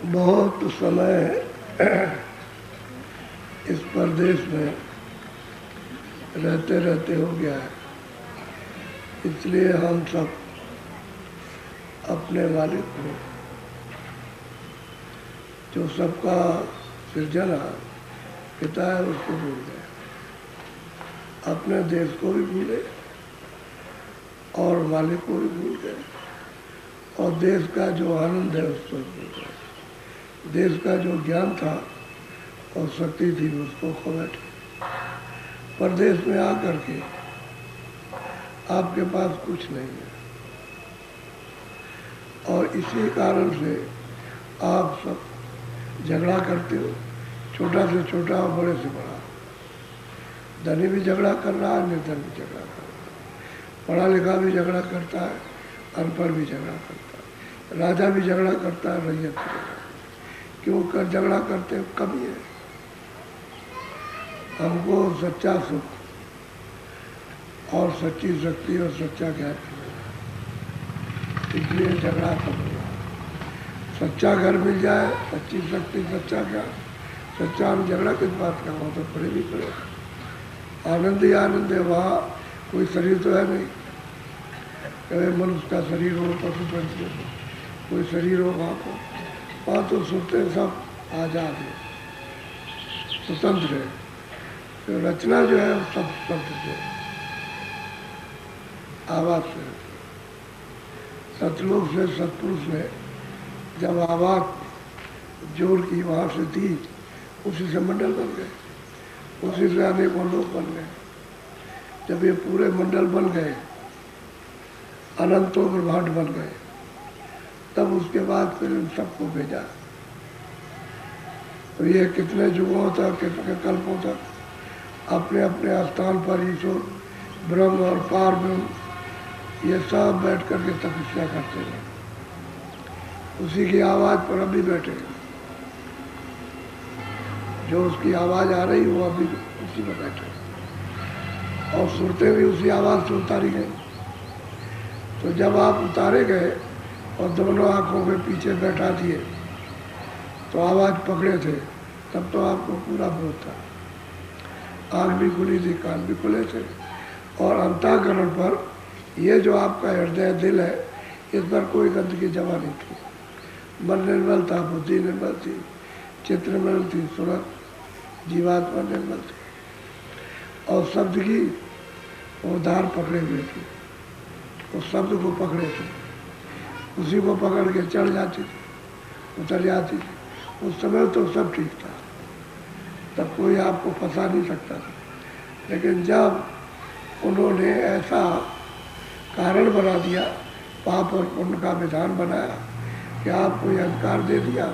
बहुत समय इस परदेश में रहते रहते हो गया है, इसलिए हम सब अपने मालिक को, जो सबका सृजना पिता है, उसको भूल गए। अपने देश को भी भूले और मालिक को भी भूल गए, और देश का जो आनंद है उसको भूल गए। देश का जो ज्ञान था और शक्ति थी उसको खो बैठे। परदेश में आकर के आपके पास कुछ नहीं है, और इसी कारण से आप सब झगड़ा करते हो, छोटा से छोटा और बड़े से बड़ा। धनी भी झगड़ा कर रहा है, निर्धन भी झगड़ा कर रहा है, पढ़ा लिखा भी झगड़ा करता है, अनपढ़ भी झगड़ा करता है, राजा भी झगड़ा करता है, रैयत भी झगड़ा करता है। क्यों कर झगड़ा करते हो? कमी है। हमको सच्चा सुख और सच्ची शक्ति और सच्चा ज्ञान, इसलिए झगड़ा कम हुआ। सच्चा घर मिल जाए, सच्ची शक्ति, सच्चा ज्ञान, सच्चा हम झगड़ा किस बात का? वहाँ तो पड़े भी पड़े। आनंद ही आनंद है, वहाँ कोई शरीर तो है नहीं। कभी मनुष्य का शरीर हो, पशु पंछी हो, कोई शरीर हो वहाँ तो सुनते सब आजाद है, स्वतंत्र है। तो रचना जो है वो सब स्वतंत्र है, आवाज से। सतलोक से सतपुरुष ने जब आवाज जोर की वहाँ से दी, उसी से मंडल बन गए, उसी से अनेकों लोग बन गए। जब ये पूरे मंडल बन गए, अनंतों ब्रह्मांड बन गए, तब उसके बाद फिर इन सबको भेजा। तो ये कितने युगों तक, कितने कल्पों तक अपने अपने स्थान पर ईश्वर, ब्रह्म और पार ब्रह्म ये सब बैठ करके तपस्या करते हैं। उसी की आवाज़ पर अभी बैठे हैं, जो उसकी आवाज़ आ रही वो अभी उसी में बैठे, और सुनते भी उसी आवाज़ से उतारी गई। तो जब आप उतारे गए और दोनों आँखों के पीछे बैठा दिए, तो आवाज़ पकड़े थे, तब तो आपको पूरा बोध था। आँख भी खुली थी, कान भी खुले थे, और अंतःकरण पर ये जो आपका हृदय दिल है, इस पर कोई गंदगी जमा नहीं थी। मन निर्मल था, बुद्धि निर्मल थी, चित्त निर्मल थी, सूरत जीवात्मा निर्मल थी, और शब्द की वो धार पकड़े हुए थी, उस शब्द को पकड़े थे, उसी को पकड़ के चढ़ जाती थी, उतर जाती थी। उस समय तो सब ठीक था, तब कोई आपको फंसा नहीं सकता था। लेकिन जब उन्होंने ऐसा कारण बना दिया, पाप और पुण्य का विधान बनाया कि आपको ये अधिकार दे दिया,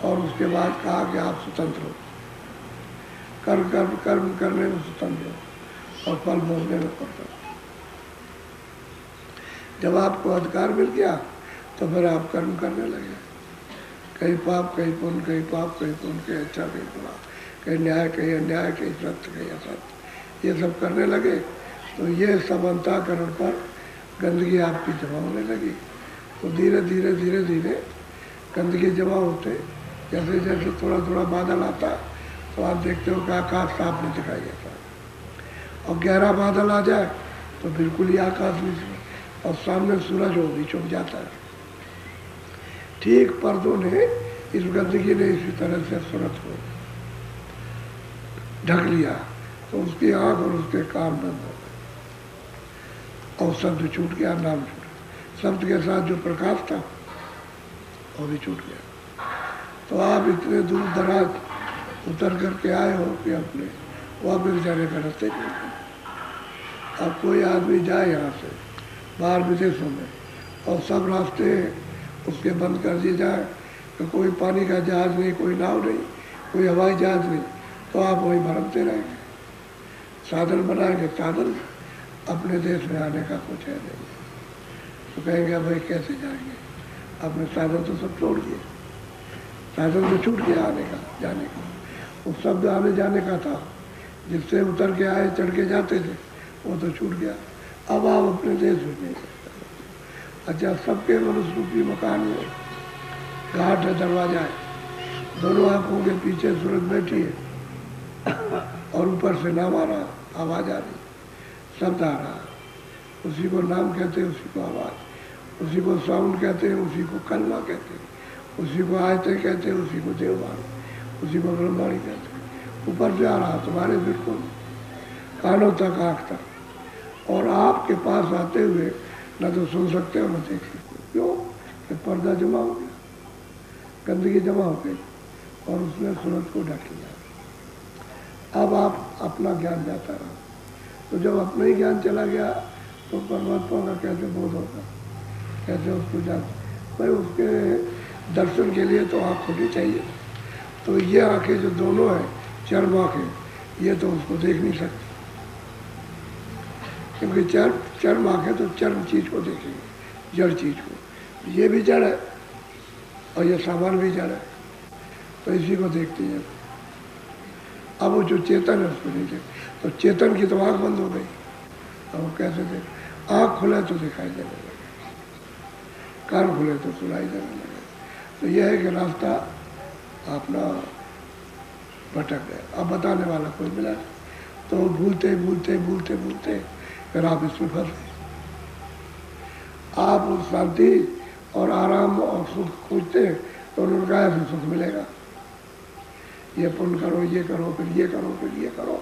और उसके बाद कहा कि आप स्वतंत्र हो, कर्म करने में स्वतंत्र हो और फल भोगने में स्वतंत्र हो। जब आपको अधिकार मिल गया तो फिर आप कर्म करने लगे, कहीं पाप कहीं पुण्य, कहीं पाप कहीं पुण्य, कहीं अच्छा कहीं बुरा, कहीं न्याय कहीं अन्याय, कहीं सत्य कहीं असत्य, ये सब करने लगे। तो ये सब अंतःकरण पर गंदगी आपकी जमा होने लगी। तो धीरे धीरे धीरे धीरे गंदगी जमा होते, जैसे जैसे थोड़ा थोड़ा बादल आता, तो आप देखते हो कि आकाश साफ नहीं दिखाई देता, और गहरा बादल आ जाए तो बिल्कुल ही आकाश नहीं, और सामने सूरज हो भी छुप जाता है। ठीक पर्दों ने, इस गंदगी ने इसी तरह से सूरज को ढक लिया, तो उसकी आंख और उसके कान बंद हो गए, और शब्द छूट गया, नाम छूट गया। शब्द के साथ जो प्रकाश था वो भी छूट गया। तो आप इतने दूर दराज उतर करके आए हो कि अपने वापस जाने का रास्ते नहीं। अब कोई आदमी जाए यहाँ से बाहर विदेशों में, और सब रास्ते उसके बंद कर दिए जाए, तो कोई पानी का जहाज नहीं, कोई नाव नहीं, कोई हवाई जहाज नहीं, तो आप वहीं भरमते रहेंगे। साधन बनाएंगे, साधन अपने देश में आने का कुछ है नहीं। तो कहेंगे भाई कैसे जाएंगे, अपने साधन तो सब छोड़ दिए, साधन तो छूट गया आने का, जाने का। वो शब्द आने जाने का था, जिससे उतर के आए, चढ़ के जाते थे, वो तो छूट गया। अब आप अपने देश में नहीं सकते। अच्छा, सबके मनुष्य रूपी मकान में घाट है, दरवाजा है, दोनों आंखों के पीछे सूरज बैठी है और ऊपर से नाम आ रहा, आवाज़ आ रही, शब्द आ रहा, उसी को नाम कहते हैं, उसी को आवाज़, उसी को साउंड कहते हैं, उसी को कलमा कहते हैं, उसी को आयतें कहते हैं, उसी को देववाणी, उसी को ब्रह्मवाणी कहते हैं। ऊपर से आ रहा तुम्हारे बिल्कुल कानों तक, आँख तक, और आपके पास आते हुए न तो सुन सकते हो न देख सकते हो। क्यों? कि पर्दा जमा हो गया, गंदगी जमा हो गई और उसने सूरज को ढक लिया। अब आप अपना ज्ञान जाता रहा, तो जब अपना ही ज्ञान चला गया तो परमात्मा का कैसे बोध होगा, कैसे उसको जान? भाई उसके दर्शन के लिए तो आँख होनी चाहिए। तो ये आँखें जो दोनों हैं, चर्म आँखें, ये तो उसको देख नहीं सकती, क्योंकि चर्म आँखें तो चर्म चीज़ को देखेंगे, जड़ चीज़ को। ये भी जड़ है और ये सामान भी जड़ है, तो इसी को देखती है। अब वो जो चेतन है उसको नहीं देख, तो चेतन की तो आँख बंद हो गई, अब वो कैसे देख? आँख खुले तो दिखाई देने लगे, कान खुले तो सुनाई देने लगे। तो यह है कि रास्ता अपना भटक गए, अब बताने वाला कोई मिला नहीं, तो भूलते भूलते भूलते भूलते फिर आप इसमें फंस गए। आप उस शांति और आराम और सुख खोजते तो उन्होंने कहा ऐसे सुख मिलेगा, ये पुण्य करो, ये करो, फिर ये करो, फिर ये करो,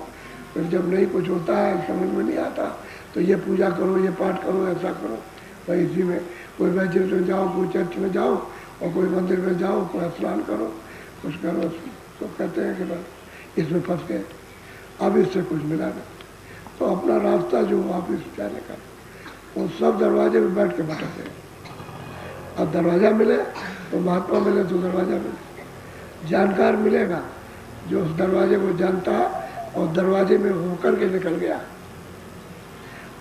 फिर जब नहीं कुछ होता है, समझ में नहीं आता, तो ये पूजा करो, ये पाठ करो, ऐसा करो। भाई इसी में कोई मस्जिद में जाओ, कोई चर्च में जाओ, और कोई मंदिर में जाओ, कोई स्नान करो, कुछ करो, तो कहते हैं कि बस इसमें फंस गए, अब इससे कुछ मिला नहीं। तो अपना रास्ता जो वापिस जाने का, वो सब दरवाजे में बैठ के भटक गए। अब दरवाज़ा मिले तो महात्मा मिले, तो दरवाज़ा मिले, जानकार मिलेगा जो उस दरवाजे को जानता और दरवाजे में होकर के निकल गया,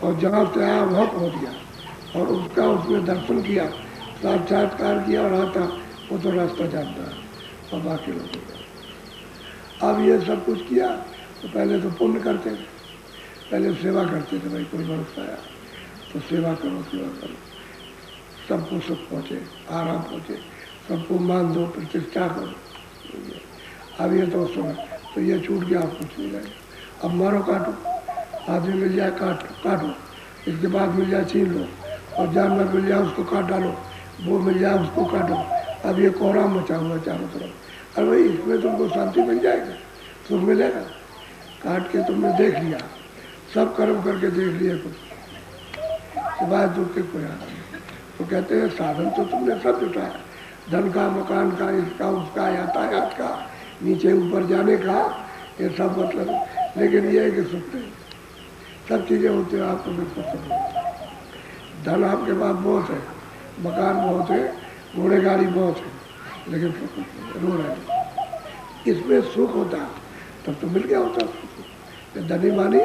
और जहाँ से आया वहाँ पहुँच गया और उसका उसने दर्शन किया, साक्षात्कार किया और आता, वो तो रास्ता जानता है। और बाकी लोगों को अब ये सब कुछ किया, तो पहले तो पुण्य करते थे, पहले सेवा करते थे, भाई कोई मनुष्य आया तो सेवा करो, सेवा करो, सबको सुख पहुँचे, आराम पहुँचे, सबको मान दो, प्रतिष्ठा करो। अब ये तो सुनो, तो ये छूट गया, आप कुछ नहीं रहे। अब मारो काटो, आदमी मिल जाए काटो, इसके बाद मिल जाए छीन लो, और जानवर मिल जाए उसको काट डालो, वो मिल जाए उसको काटो। अब ये कोहराम मचा हुआ चारों तरफ। अरे भाई इसमें तुमको शांति मिल जाएगी, सुख मिलेगा। काट के तुमने देख लिया, सब कर्म करके देख लिए कुछ, सिवाय दुख के कोई आदमी। तो कहते हैं साधन तो तुमने सब जुटाया, धन का, मकान का, इसका उसका, यातायात का, नीचे ऊपर जाने का, ये सब मतलब, लेकिन ये है कि सुख नहीं। सब चीज़ें होती हैं, आपको बिल्कुल सुख नहीं। धन आपके पास बहुत है, मकान बहुत है, घोड़े गाड़ी बहुत है, लेकिन सुख नहीं, रो रहे। इसमें सुख होता तब तो मिल गया होता सुख। धनी मानी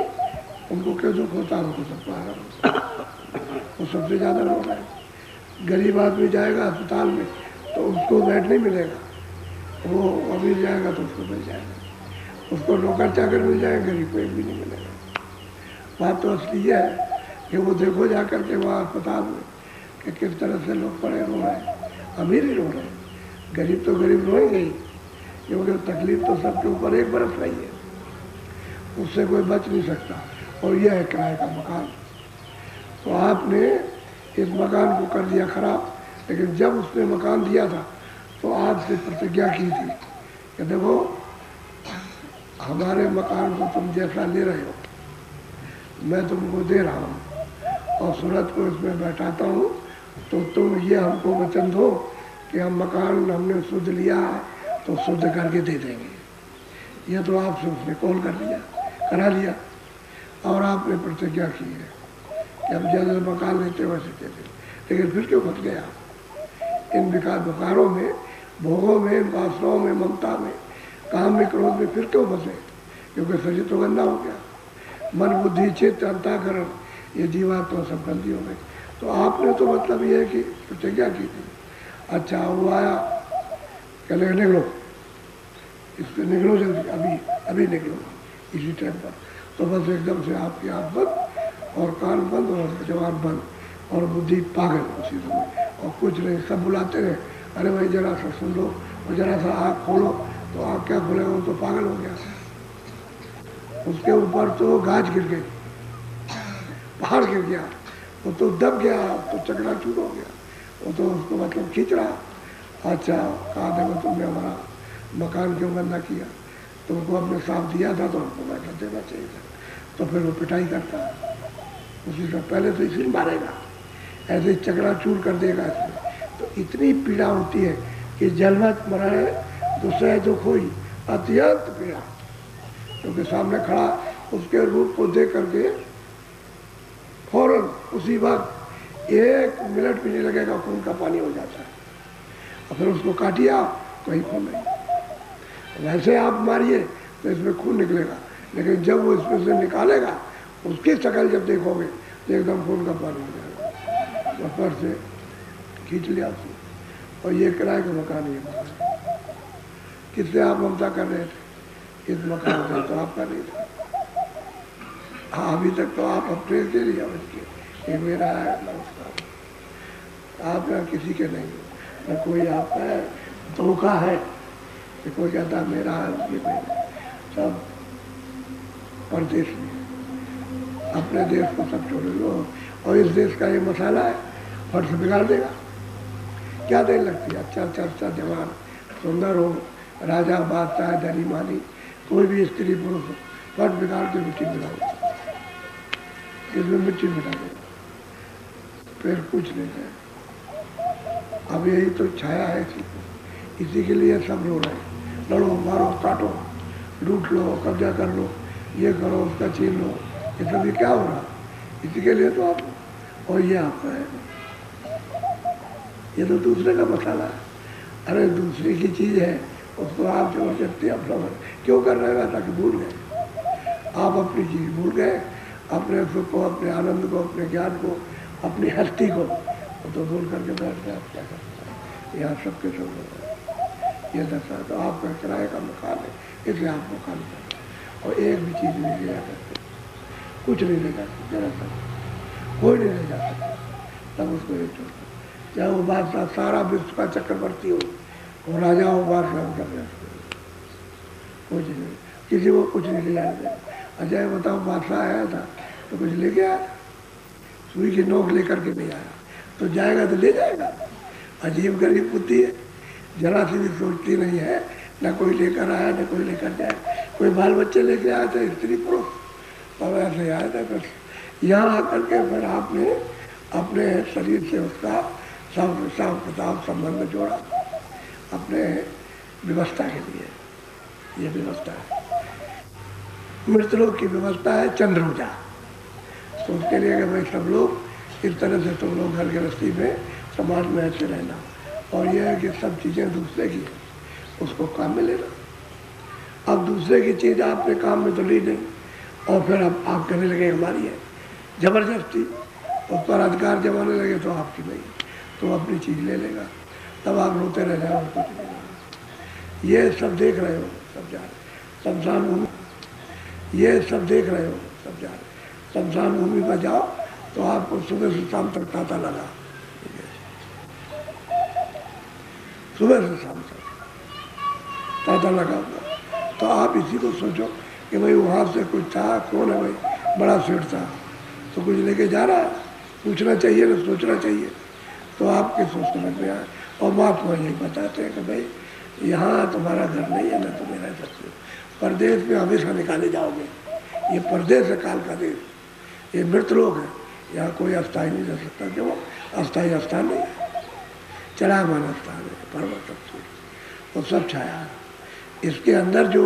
उनको क्या दुख होता, उनको सबको आराम होता, वो सबसे ज़्यादा रो रहे हैं। गरीब आदमी जाएगा अस्पताल में तो उसको बेड नहीं मिलेगा, वो अमीर जाएगा तो उसको मिल जाएगा, उसको नौकर चाकर मिल जाएगा, गरीब को एक भी नहीं मिलेगा। बात तो असली है कि वो देखो जा कर के वहाँ अस्पताल में कि किस तरह से लोग पड़े रो रहे हैं, अमीर ही रो रहे हैं, गरीब तो गरीब रोएंगे ही, क्योंकि तकलीफ तो सबके ऊपर एक बरस रही है, उससे कोई बच नहीं सकता। और यह है किराए का मकान। तो आपने इस मकान को कर दिया खराब, लेकिन जब उसने मकान दिया था तो आपसे प्रतिज्ञा की थी कि देखो हमारे मकान को तुम जैसा ले रहे हो मैं तुमको दे रहा हूँ, और सूरज को इसमें बैठाता हूँ, तो तुम ये हमको वचन दो कि हम मकान हमने शुद्ध लिया तो शुद्ध करके दे देंगे। ये तो आपसे उसने कॉल कर लिया, करा लिया, और आपने प्रतिज्ञा की है कि अब जैसे मकान लेते वैसे देते। लेकिन फिर क्यों फंस गया इन विकारों में, भोगों में, इन वासनाओं में, ममता में, काम में, क्रोध में फिर क्यों फंसे? क्योंकि शरीर तो गंदा हो गया, मन बुद्धि चित्त अंतःकरण ये जीवात्मा सब गंदी हो गई। तो आपने तो मतलब ये है कि प्रतिज्ञा की थी। अच्छा वो आया, कहले निकलो, इससे निकलो जल्दी, अभी निकलो इसी टाइम पर। तो बस एकदम से आपकी आँख बंद और कान बंद और जवान बंद और बुद्धि पागल उसी समय, और कुछ नहीं, सब बुलाते रहे अरे भाई जरा सा सुन लो और जरा सा आँख खोलो, तो आँख क्या खोलेगा, वो तो पागल हो गया। उसके ऊपर तो गाज गिर गई, पहाड़ गिर गया, वो तो दब गया, तो चकनाचूर हो गया। वो तो उसको मतलब खींच रहा। अच्छा कहा देखो तुमने हमारा मकान क्यों गंदा किया, तुमको हमने साफ दिया था तो हमको बैठा देना चाहिए था। तो फिर वो पिटाई करता है उसी का, पहले तो इसी मारेगा, ऐसे चकनाचूर कर देगा इसमें। तो इतनी पीड़ा होती है कि जलमत मरे दूसरे जो कोई अत्यंत पीड़ा, क्योंकि सामने खड़ा उसके रूप को देख करके फौरन उसी वक्त 1 मिनट भी नहीं लगेगा, खून का पानी हो जाता है। और फिर उसको काटिए कोई खून नहीं। वैसे आप मारिए तो इसमें खून निकलेगा, लेकिन जब वो इसमें से निकालेगा उसकी शक्ल जब देखोगे तो एकदम खून का पानी हो जाएगा। ऊपर से खींच लिया उसने, और ये किराए का मकान, ये मकान किससे आप ममता कर रहे थे, इस मकान से, तो आपका नहीं था। हाँ अभी तक तो आप अपने से लिया बच्चे, ये मेरा है नमस्कार, आप यहाँ किसी के नहीं, न कोई आपका है, धोखा है कि कोई कहता है मेरा है, ये मेरा, सब परदेश में, अपने देश को सब छोड़ लो। और इस देश का ये मसाला है, फर्श बिगाड़ देगा। क्या देर लगती है, अच्छा जवान सुंदर हो, राजा बादशाह धनी मानी, कोई भी स्त्री पुरुष हो, फर्श बिगाड़ के मिट्टी मिला देगा, इसमें मिट्टी मिला देगा, फिर कुछ नहीं है। अब यही तो छाया है इसी के लिए सब रो रहे हैं, लड़ो मारो काटो, लूट लो, कब्जा कर लो, ये करो उसका छीन लो, ये सब ये क्या हो रहा, इसी के लिए तो आप, और ये आपका है, ये तो दूसरे का मसाला है। अरे दूसरे की चीज़ है, उसको आप जबरदस्ती अपना क्यों कर रहे हैं, ताकि भूल गए आप अपनी चीज़, भूल गए अपने सुख को, अपने आनंद को, अपने ज्ञान को, अपनी हस्ती को, तो भूल करके बैठ गए। आप क्या करते हैं, यहाँ सबके सब हो रहा है ये दशा। तो आपका किराए का मकान है, इसलिए आप मकान कर, और एक भी चीज़ नहीं ले जा सकते, कुछ नहीं ले जा सकते, जरा सा कोई नहीं ले जा सकता, तब उसको ये छोड़ता, चाहे वो बादशाह सारा विश्व का चक्रवर्ती हो, वो राजा हो, बादशाह कर रहे, कुछ नहीं, किसी को कुछ नहीं ले जाते। अजय बताओ बादशाह आया था तो कुछ लेके आया, सुई की नोक लेकर के नहीं आया, तो जाएगा तो ले जाएगा। अजीब गरीब बुद्धि है, जरा सी भी सोचती नहीं है, न कोई लेकर आया न कोई लेकर जाए। कोई बाल बच्चे लेके आया था, स्त्री पुरुष, तब ऐसे आया था। बस यहाँ आकर के फिर आपने अपने शरीर से उसका सब हिसाब किताब संबंध जोड़ा अपने व्यवस्था के लिए। ये व्यवस्था है, मृतलोक की व्यवस्था है, चंद्रोजा। तो उसके लिए कि भाई सब लोग इस तरह से तुम लोग घर गृहस्थी में समाज में ऐसे रहना, और यह है कि सब चीज़ें दूसरे की है, उसको काम में लेना। अब दूसरे की चीज़ आपने काम में तो ली नहीं, और फिर अब आप कहने लगे हमारी है, जबरदस्ती उस पर अधिकार जमाने लगे, तो आपकी नहीं, तो अपनी चीज़ ले लेगा, तब आप रोते रह जाओ, कुछ नहीं। ये सब देख रहे हो, सब जा रहे शमशान भूमि, ये सब देख रहे हो, सब जा रहे शमशान भूमि पर जाओ तो आपको सुबह से शाम तक तांता लगा, सुबह से शाम तक तांता लगा हुआ। तो आप इसी को सोचो कि भाई वहाँ से कुछ था, कौन है भाई, बड़ा सेठ था, तो कुछ लेके जा रहा है, पूछना चाहिए ना, सोचना चाहिए। तो आपके सोच समझ में आए, और महात्मा यही बताते हैं कि भाई यहाँ तुम्हारा घर नहीं है, ना तुम रह सकते हो, परदेश में हमेशा निकाले जाओगे, ये परदेश है, काल का देश, ये मृत लोग है, यहाँ कोई अस्थाई नहीं रह सकता, क्यों, अस्थाई स्थान नहीं है, चढ़ामान स्थान है, पर्वत वो सब छाया है। इसके अंदर जो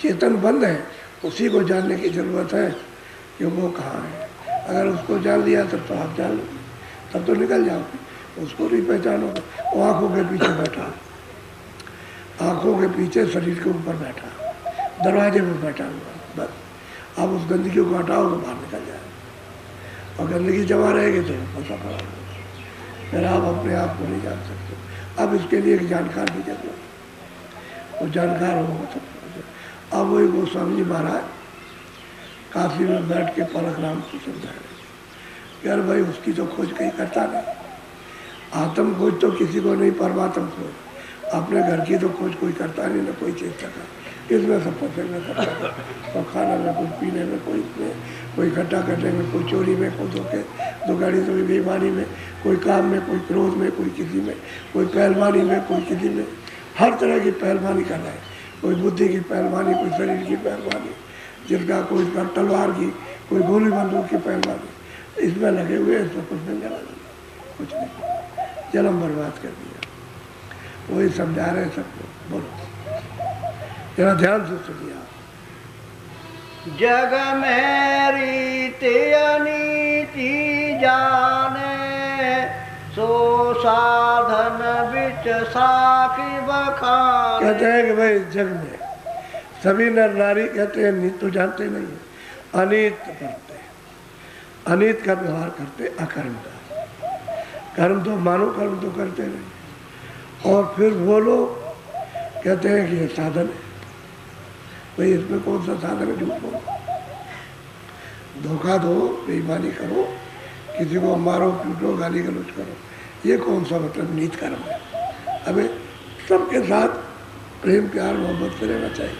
चेतन बंद है, उसी को जानने की जरूरत है कि वो कहाँ है। अगर उसको जान लिया तब तो आप जान लोगे, तब तो निकल जाओगे, उसको नहीं पहचानोगे। वो आँखों के पीछे बैठा, आँखों के पीछे शरीर के ऊपर बैठा, दरवाजे में बैठा हुआ, बस आप उस गंदगी को हटाओ तो बाहर निकल जाए, और गंदगी जमा रहेगी तो फंसा पड़ा होगा, फिर आप अपने आप को नहीं जान सकते। अब इसके लिए एक जानकार की जरूरत है, वो जानकार होगा सब। अब वही गोस्वामी जी महाराज काशी में बैठ के परशुराम को समझा रहे कि यार भाई उसकी तो खोज कहीं करता नहीं, आत्म खोज तो किसी को नहीं, परमात्म खोज। अपने घर की तो खोज कोई करता नहीं, ना कोई चेष्टा का। इसमें सब पते में सब तो खाना में, कुछ पीने में, कोई इसमें, कोई इकट्ठा करने में, कोई चोरी में, कोई धोखे धोखाड़ी से, बेईमानी में, कोई काम में, कोई क्रोध में, कोई किसी में, कोई पहलवानी में, कोई किसी में। हर तरह की पहलवानी कर रहा है। कोई बुद्धि की पहलवानी, कोई शरीर की पहलवानी, जिसका कोई तलवार की, कोई गोली बंदूक की पहलवानी, इसमें लगे हुए। इसमें कुछ नहीं लगा, कुछ नहीं, जन्म बर्बाद कर दिया। वही समझा रहे हैं सबको। बोलो जरा ध्यान से सुनिए। जग में रीति अनीति जाने, सो साधन बिच साखी बखाने। कहते हैं कि भाई जग में सभी नर नारी कहते हैं, नीत तो जानते नहीं है, अनीत करते, अनीत का व्यवहार करते, अकर्म का। कर्म तो मानो कर्म तो करते नहीं। और फिर वो लोग कहते हैं कि ये साधन है। भाई इसमें कौन सा साधन है? झूठ बोलो, धोखा दो, बेईमानी करो, किसी को मारो पीटो, गाली गलौज करो, ये कौन सा मतलब नीत कर्म है? हमें सबके साथ प्रेम प्यार मोहब्बत से रहना चाहिए।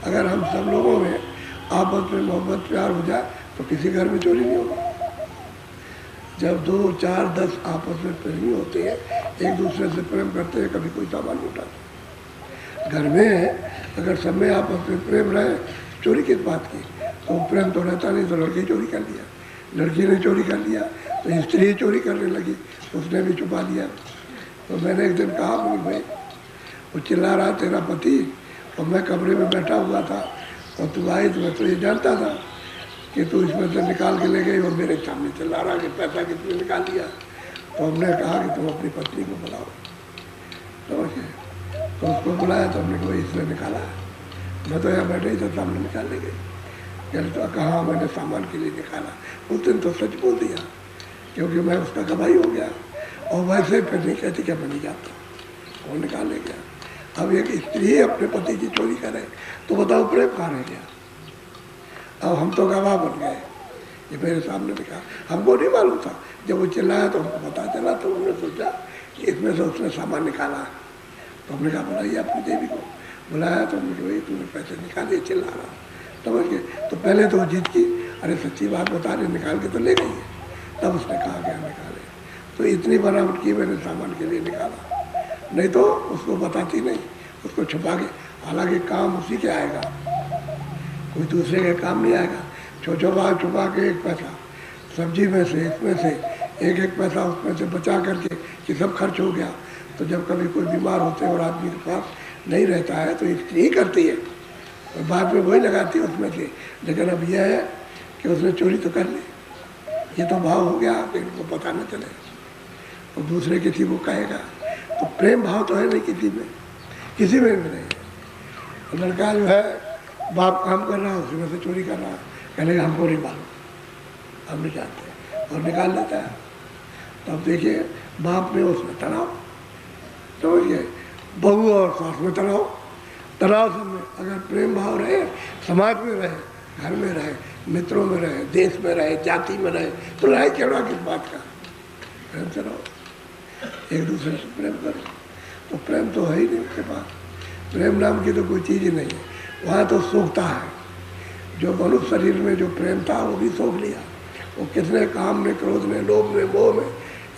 अगर हम सब लोगों में आपस में मोहब्बत प्यार हो जाए तो किसी घर में चोरी नहीं होगी। जब 2, 4, 10 आपस में प्रेमी होते हैं, एक दूसरे से प्रेम करते हैं, कभी कोई सामान नहीं उठाते। घर में अगर सब में आपस में प्रेम रहे, चोरी किस बात की? तो प्रेम तो रहता नहीं, तो लड़की चोरी कर लिया, लड़की ने चोरी कर लिया, तो स्त्री चोरी करने लगी, उसने भी छुपा लिया। तो मैंने एक दिन कहा, भाई वो चिल्ला रहा तेरा पति, और मैं कमरे में बैठा हुआ था, और तू आई तो मैं तो ये जानता था कि तू इसमें से निकाल के ले गई, और मेरे सामने चिल्ला रहा कि पैसा किसने निकाल लिया। तो हमने कहा कि तुम अपनी पत्नी को बुलाओ। तो उसको बुलाया, तो हमने कहा इसने निकाला है। मैं तो यहाँ बैठे ही था, सामने निकाल ले गई। तो कहा मैंने सामान के लिए निकाला। उस दिन तो सच बोल दिया, क्योंकि मैं उसका गवाही हो गया। और वैसे फिर नहीं कहती क्या मैं नहीं जाता, वो निकाल ले गया। अब एक स्त्री अपने पति की चोरी करे तो बताओ प्रेम कहाँ रह गया? अब हम तो गवाह बन गए, ये मेरे सामने दिखा, हमको नहीं मालूम था। जब वो चिल्लाया तो हमको पता चला, तो हमने सोचा कि इसमें से उसने सामान निकाला। तो हमने कहा बुलाइए अपनी देवी को। बुलाया तो हमने कहा तूने पैसे निकाले, चिल्ला रहा, समझ गए। तो पहले तो जिद की, अरे सच्ची बात बता रहे, निकाल के तो ले गई है। तब उसने कहा क्या निकाले, तो इतनी बनावट की मैंने सामान के लिए निकाला, नहीं तो उसको बताती नहीं, उसको छुपा के। हालांकि काम उसी के आएगा, कोई दूसरे के काम नहीं आएगा। छुपा के एक पैसा सब्जी में से, इसमें से एक पैसा उसमें से बचा करके कि सब खर्च हो गया। तो जब कभी कोई बीमार होते हैं और आदमी के पास नहीं रहता है तो इसलिए ही करती है, और बाद में वही लगाती है उसमें से। लेकिन अब यह है कि उसने चोरी तो कर ली, ये तो भाव हो गया कि इनको पता न चले, और दूसरे किसी को कहेगा। तो प्रेम भाव तो है नहीं किसी में, किसी में भी नहीं है। लड़का जो है बाप काम कर रहा है, उसी में से चोरी कर रहा है, कहने का हमको नहीं मालूम, हम नहीं जानते, और निकाल लेता है। तब देखिए बाप में उसमें तनाव, समझिए, बहू और सास में तनाव सब में। अगर प्रेम भाव रहे, समाज में रहे, घर में रहे, मित्रों में रहे, देश में रहे, जाति में रहे, तो लड़ाई झगड़ा किस बात का? प्रेम से रहो, एक दूसरे से प्रेम करो। तो प्रेम तो है ही नहीं उसके पास, प्रेम नाम की तो कोई चीज़ ही नहीं है। वहाँ तो सोखता है, जो मनुष्य शरीर में जो प्रेम था वो भी सोख लिया। वो किसने? काम में, क्रोध में, लोभ में, मोह में,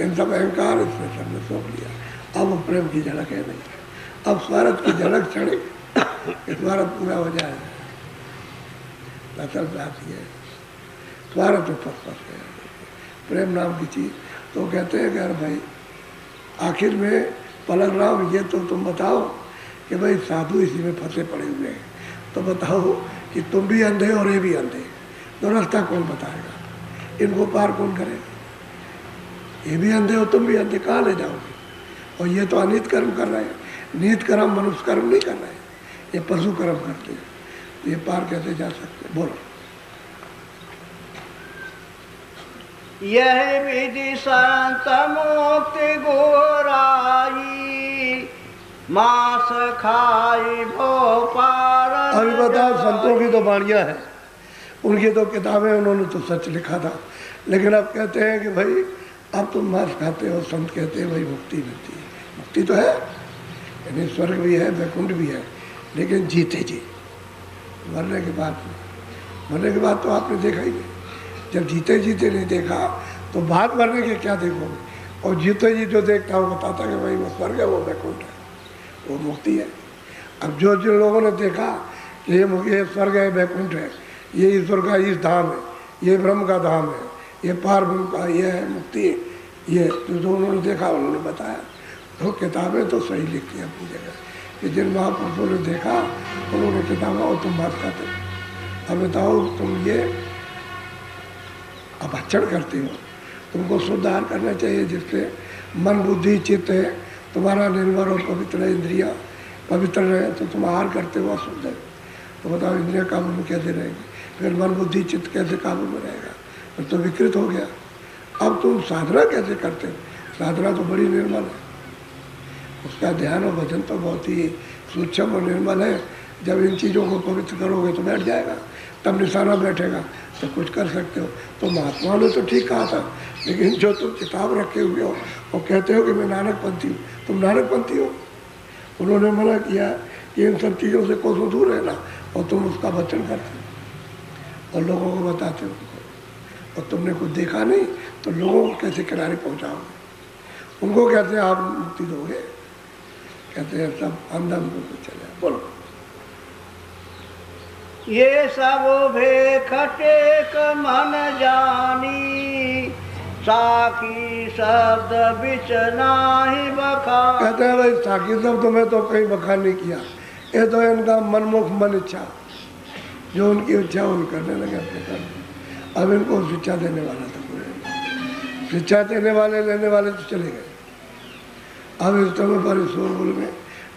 इन सब अहंकार इसमें सबने सोख लिया। अब वो प्रेम की झलक है नहीं। अब स्वार्थ की झलक चढ़े, स्वार्थ पूरा हो जाए, असल बात यह है, स्वार्थ तो फंस गया। प्रेम नाम की चीज़ तो कहते हैं कि अरे भाई आखिर में पलक राम, ये तो तुम बताओ कि भाई साधु इसी में फंसे पड़े हुए हैं, तो बताओ कि तुम भी अंधे और ये भी अंधे, तो रास्ता कौन बताएगा? इनको पार कौन करेगा? ये भी अंधे हो, तुम भी अंधे, कहाँ ले जाओगे? और ये तो अनित कर्म कर रहे हैं, नीत कर्म मनुष्य कर्म नहीं कर रहे हैं, ये पशु कर्म करते हैं। तो ये पार कैसे जा सकते? बोलो। यह विधि संत मुक्ति गोराई, मांस खाई भो पार। अभी बताओ, संतों की तो वाणियाँ हैं, उनकी तो किताबें, उन्होंने तो सच लिखा था, लेकिन अब कहते हैं कि भाई अब तुम मांस खाते हो, संत कहते हैं वही मुक्ति मिलती है। मुक्ति तो है, यानी स्वर्ग भी है, वैकुंठ भी है, लेकिन जीते जी। मरने के बाद तो आपने देखा ही नहीं। जब जीते जीते नहीं देखा तो बाद मरने के क्या देखोगे? और जीते जी जो देखता वो बताता कि भाई वो स्वर्ग है, वो वैकुंठ है, वो मुक्ति है। अब जो जिन लोगों ने देखा कि ये स्वर्ग है, वैकुंठ है, ये ईश्वर का ईश धाम है, ये ब्रह्म का धाम है, ये पार ब्रह्म का ये है मुक्ति, ये जो उन्होंने देखा उन्होंने बताया। तो किताबें तो सही लिखती हैं अपनी जगह कि जिन महापुरुषों ने देखा उन्होंने किताबें, और तुम बात करते हो। अब बताओ तुम ये अभक्षण करते हो, तुमको सुधार करना चाहिए जिससे मन बुद्धि चित्त है तुम्हारा निर्मल और पवित्र है, इंद्रिया पवित्र रहे, तो तुम आहार करते हो अशुद्ध है। तो बताओ इंद्रिया काबू में कैसे रहेगी? फिर मन बुद्धि चित्त कैसे काबू में रहेगा? फिर तो विकृत हो गया। अब तुम साधना कैसे करते हो? साधना तो बड़ी निर्मल है, उसका ध्यान और भजन तो बहुत ही सूक्ष्म और निर्मल है। जब इन चीज़ों को पवित्र करोगे तो बैठ जाएगा, तब निशाना बैठेगा तो कुछ कर सकते हो। तो महात्मा ने तो ठीक कहा था, लेकिन जो तुम किताब रखे हुए हो और कहते हो कि मैं नानकपंथी हूँ, तुम नानकपंथी हो। उन्होंने मना किया कि इन सब चीज़ों से कोसों दूर रहना, और तुम उसका वचन करते हो और लोगों को बताते हो। और तुमने कुछ देखा नहीं तो लोगों को कैसे किनारे पहुँचाओगे? उनको कैसे आप मुक्ति दोगे? कहते हैं सब अंधा मुझे चले। बोलो। ये सब भेखटे मन जानी, साकी शब्द बिच नाही बखान। कहते हैं भाई साकी शब्द तुम्हें तो कहीं बखान नहीं किया, ये तो इनका मनमुख मन इच्छा, जो उनकी इच्छा वो करने लगे अपने कर्म। अब इनको शिक्षा देने वाला था कोई, शिक्षा देने वाले लेने वाले तो चले गए। अब इस समय पर इस शोरगुल में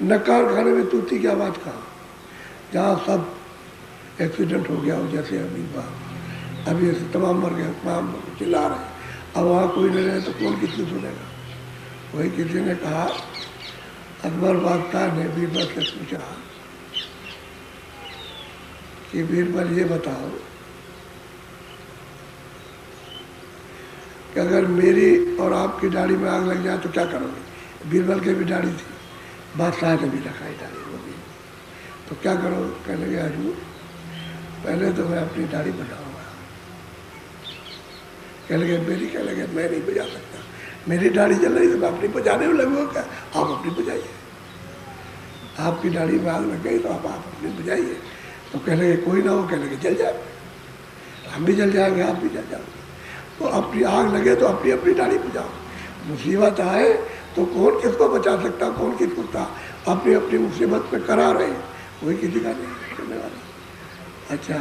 नकार खाने में तूती की आवाज़ कहा, जहाँ सब एक्सीडेंट हो गया हो, जैसे अभी बात अभी ऐसे तमाम मर गए, तमाम चिल्ला रहे। अब वहाँ कोई नहीं रहे तो कौन किसकी सुनेगा? वही किसी ने कहा, अकबर बादशाह ने बीरबल से पूछा कि बीरबल ये बताओ कि अगर मेरी और आपकी दाढ़ी में आग लग जाए तो क्या करोगे? बीरबल की भी दाढ़ी थी, बादशाह ने भी रखाई दाढ़ी, वो भी। तो क्या करो? कहने लगे हजूर पहले तो मैं अपनी दाढ़ी बजाऊंगा। कहने लगे मेरी? कहने लगे मैं नहीं बजा सकता, मेरी दाढ़ी जल रही तो मैं अपनी बजाने में लगूंगा। क्या? आप अपनी बजाइए। आपकी दाढ़ी में आग लग गई तो आप अपनी बजाइए। तो कहने लगे कोई ना हो, कहने लगे जल जाए, हम भी जल जाएंगे, आप भी जल जाओगे। तो अपनी आग लगे तो अपनी अपनी दाढ़ी बजाओ। मुसीबत आए तो कौन किसको बचा सकता, कौन किसको था? अपनी अपनी मुसीबत में करा रहे, कोई किसी का नहीं करने वाला। अच्छा,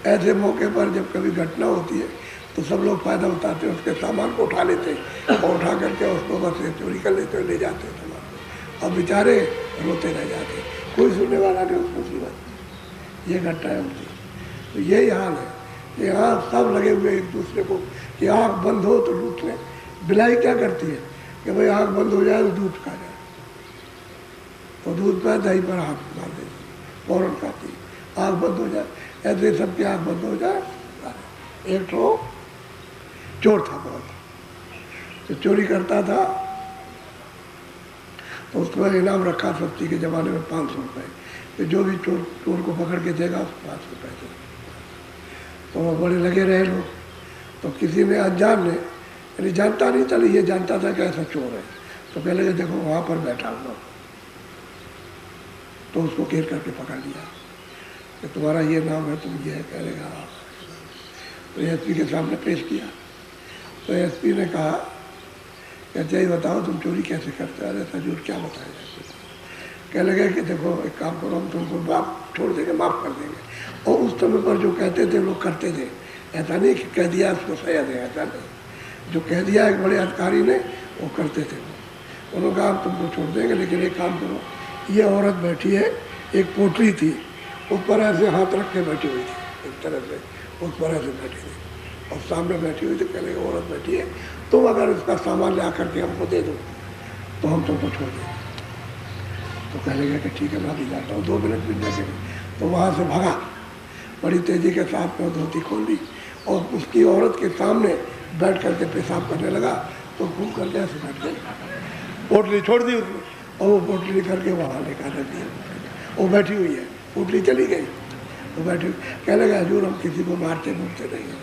ऐसे मौके पर जब कभी घटना होती है तो सब लोग फ़ायदा उठाते हैं, उसके सामान को उठा लेते और उठा करके उसको बस चोरी कर लेते और ले जाते हैं सामान को। अब बेचारे रोते रह जाते, कोई सुनने वाला नहीं उस मुसीबत। ये घटना होती। तो यही हाल है, यहाँ सब लगे हुए एक दूसरे को कि आँख बंद हो तो लूट लें। बिलाई क्या करती है कि भाई आँख बंद हो जाए तो दूध खा जाए, तो दूध पर दही पर हाथ डाल देती, फौरन खाती। आँख बंद हो जाए, ऐसे सबकी आँख बंद हो जाए। एक तो चोर था बहुत, तो चोरी करता था, तो उसको इनाम रखा सस्ती के ज़माने में 500 रुपये, कि जो भी चोर को पकड़ के देगा उसको 500 रुपये देगा। तो वो बड़े लगे रहे लोग। तो किसी ने अनजान ने, यानी जानता नहीं, चले ये जानता था कि ऐसा चोर है, तो कह लगे देखो वहाँ पर बैठा हुआ, तो उसको घेर करके पकड़ लिया कि तुम्हारा ये नाम है, तुम ये है। कह लेगा हाँ। तो एसपी के सामने पेश किया। तो एसपी ने कहा कि अच्छा ये बताओ तुम चोरी कैसे करते हो? अरे सजूर क्या बताया जाए? कह लगे कि देखो एक काम करो, हम तुमको माफ छोड़ देंगे, माफ़ कर देंगे। और उस समय पर जो कहते थे लोग करते थे, ऐसा नहीं कि कह दिया उसको सही है, ऐसा नहीं। जो कह दिया एक बड़े अधिकारी ने वो करते थे। उन्होंने कहा हम तुमको छोड़ देंगे, लेकिन एक काम करो, ये औरत बैठी है, एक पोटली थी, उस पर ऐसे हाथ रख के बैठी हुई थी, एक तरह से उस पर ऐसे बैठी थी और सामने बैठी हुई थी। कहने की औरत बैठी है, तुम अगर इसका सामान ला करके हमको दे दो तो हम तुमको छोड़ देंगे। तो कह लगे कि ठीक है मैं अभी जाता हूँ, 2 मिनट मिल जाएंगे। तो वहाँ से भागा, बड़ी तेज़ी के साथ में धोती खोल ली और उसकी औरत के सामने बैठ करके पेशाब करने लगा। तो घूम करके ऐसे बैठ गए, पोटली छोड़ दी उसने और वो पोटली करके वहाँ लेकर रख दिया। वो बैठी हुई है, पोटली चली गई, वो बैठी कहने लगा हजूर हम किसी को मारते घूमते नहीं हैं,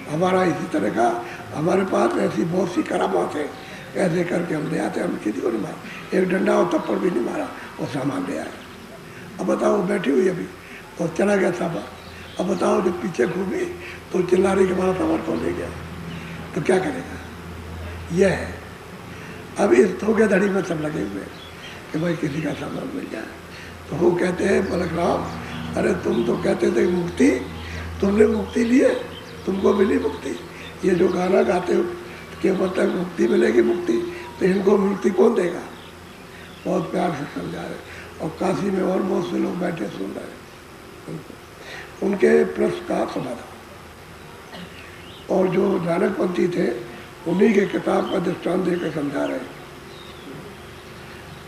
हमारा इसी तरह का हमारे पास ऐसी बहुत सी करामात है, ऐसे करके हम ले आते, हम किसी को नहीं मारा, एक डंडा और थप्पड़ भी नहीं मारा, वो सामान ले आया। अब बताओ वो बैठी हुई अभी और चला गया साहब। अब बताओ जब पीछे घूमी तो चिल्ला रही के हमारा सामान कौन ले गया, तो क्या करेगा? यह है। अब इस धोखेधड़ी में सब लगे हुए कि भाई किसी का सामान मिल जाए। तो वो कहते हैं मलक राम, अरे तुम तो कहते थे मुक्ति, तुमने मुक्ति लिए, तुमको मिली मुक्ति। ये जो गाना गाते हो कि मतलब मुक्ति मिलेगी मुक्ति, तो इनको मुक्ति कौन देगा? बहुत प्यार से समझा रहे। और काशी में और बहुत से लोग बैठे सुन रहे हैं उनके प्रश्न का समाधान। और जो नानकपंथी थे उन्हीं के किताब का दृष्टांत देकर समझा रहे हैं।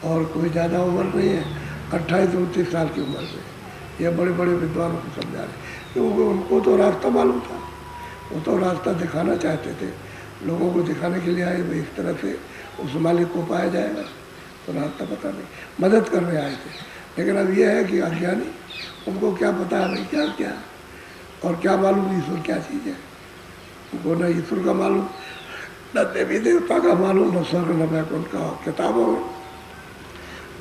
और कोई ज़्यादा उम्र नहीं है, 28-29 साल की उम्र से ये बड़े बड़े विद्वानों को समझा रहे, क्योंकि उनको तो रास्ता मालूम था, वो तो रास्ता दिखाना चाहते थे, लोगों को दिखाने के लिए आए भाई इस तरह से उस मालिक को पाया जाएगा, तो रास्ता पता नहीं, मदद करने आए थे। लेकिन अब यह है कि अज्ञानी, उनको क्या पता है भाई क्या क्या, और क्या मालूम ईश्वर क्या चीज़ है, उनको न ईश्वर का मालूम, न देवी देवता का मालूम, न स्वर्ग न वैकुंठ का। किताबों में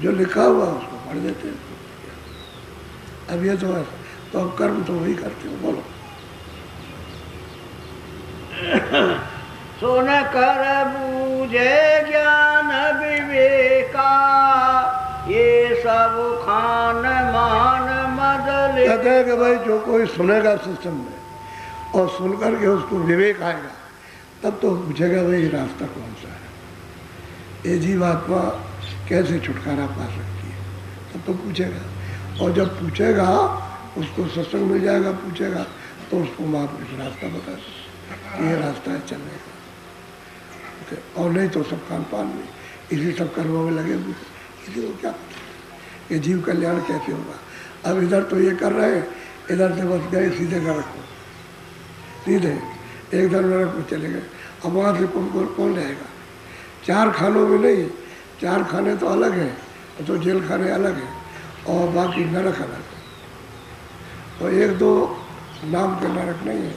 जो लिखा हुआ उसको पढ़ देते हैं। अब ये तो है, तो अब कर्म तो वही करते हो। बोलो। सुन कर बूझे ज्ञान विवेका, ये सब खान मान मदले। कहते हैं कि भाई जो कोई सुनेगा सिस्टम में और सुन कर के उसको विवेक आएगा, तब तो पूछेगा भाई रास्ता कौन सा है, ये जीवात्मा कैसे छुटकारा पा सकती है, तब तो पूछेगा। और जब पूछेगा उसको सत्संग मिल जाएगा, पूछेगा तो उसको महापुरुष रास्ता बता सकते, ये रास्ता है चलने का। और नहीं तो सब खान पान में इसी सब कर्मों में लगे हुए, किसी को क्या पता ये जीव कल्याण कैसे होगा। अब इधर तो ये कर रहे हैं, इधर से बस गए सीधे नरक को, सीधे एकदम नरक में चले गए। अब वहाँ से कौन रहेगा? 4 खानों में नहीं, 4 खाने तो अलग हैं, तो जेल खाने अलग हैं और बाकी नरक अलग है। तो 1-2 नाम के नरक नहीं है,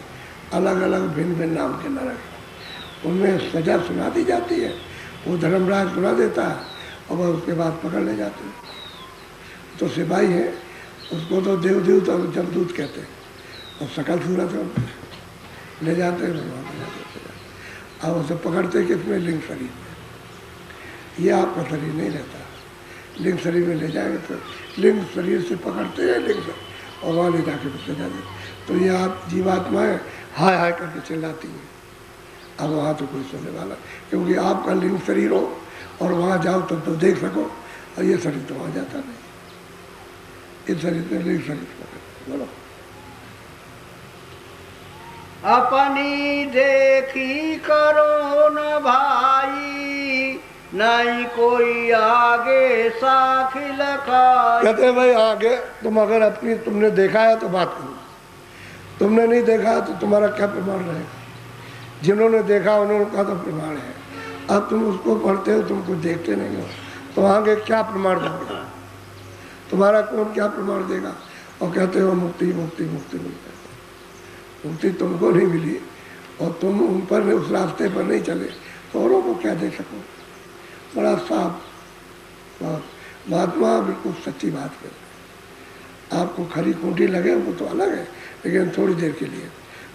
अलग अलग भिन्न भिन्न नाम के नरक है। उनमें सजा सुना दी जाती है, वो धर्मराज सुना देता है और वह उसके बाद पकड़ ले जाते हैं। तो सिपाही है, उसको तो देवदूत और जमदूत कहते हैं, और सकल सूरत है, ले जाते हैं भगवान ले जाते हैं। अब उसे पकड़ते किसमें? लिंग शरीर में। ये आपका शरीर नहीं रहता, लिंग शरीर में ले जाएंगे तो लिंग शरीर से पकड़ते हैं लिंग शरीर और वहाँ ले जाके सजा देते। तो ये आप जीवात्माएँ हाय हाय करके चिल्लाती हैं। अब वहाँ तो कोई सुनने वाला, क्योंकि आपका लिंग शरीर हो और वहाँ जाओ तो देख सको, और ये शरीर तो वहाँ जाता नहीं, इस शरीर में लिंग शरीर पकड़। बोलो। अपनी देखी करो न भाई, नहीं कोई आगे साखी लखाई। कहते हैं भाई आगे तुम अगर अपनी तुमने देखा है तो बात करो, तुमने नहीं देखा तो तुम्हारा क्या प्रमाण रहेगा? जिन्होंने देखा उन्होंने कहा तो प्रमाण है। अब तुम उसको पढ़ते हो, तुम कुछ देखते नहीं हो, तो आगे क्या प्रमाण दोगे? तुम्हारा कौन क्या प्रमाण देगा? और कहते हो मुक्ति मुक्ति मुक्ति मिलती है। मुक्ति तुमको नहीं मिली और तुम उन पर उस रास्ते पर नहीं चले तो औरों को क्या दे सको? बड़ा साफ महात्मा बिल्कुल सच्ची बात कर रहे हैं। आपको खरी खूंटी लगे वो तो अलग है, लेकिन थोड़ी देर के लिए।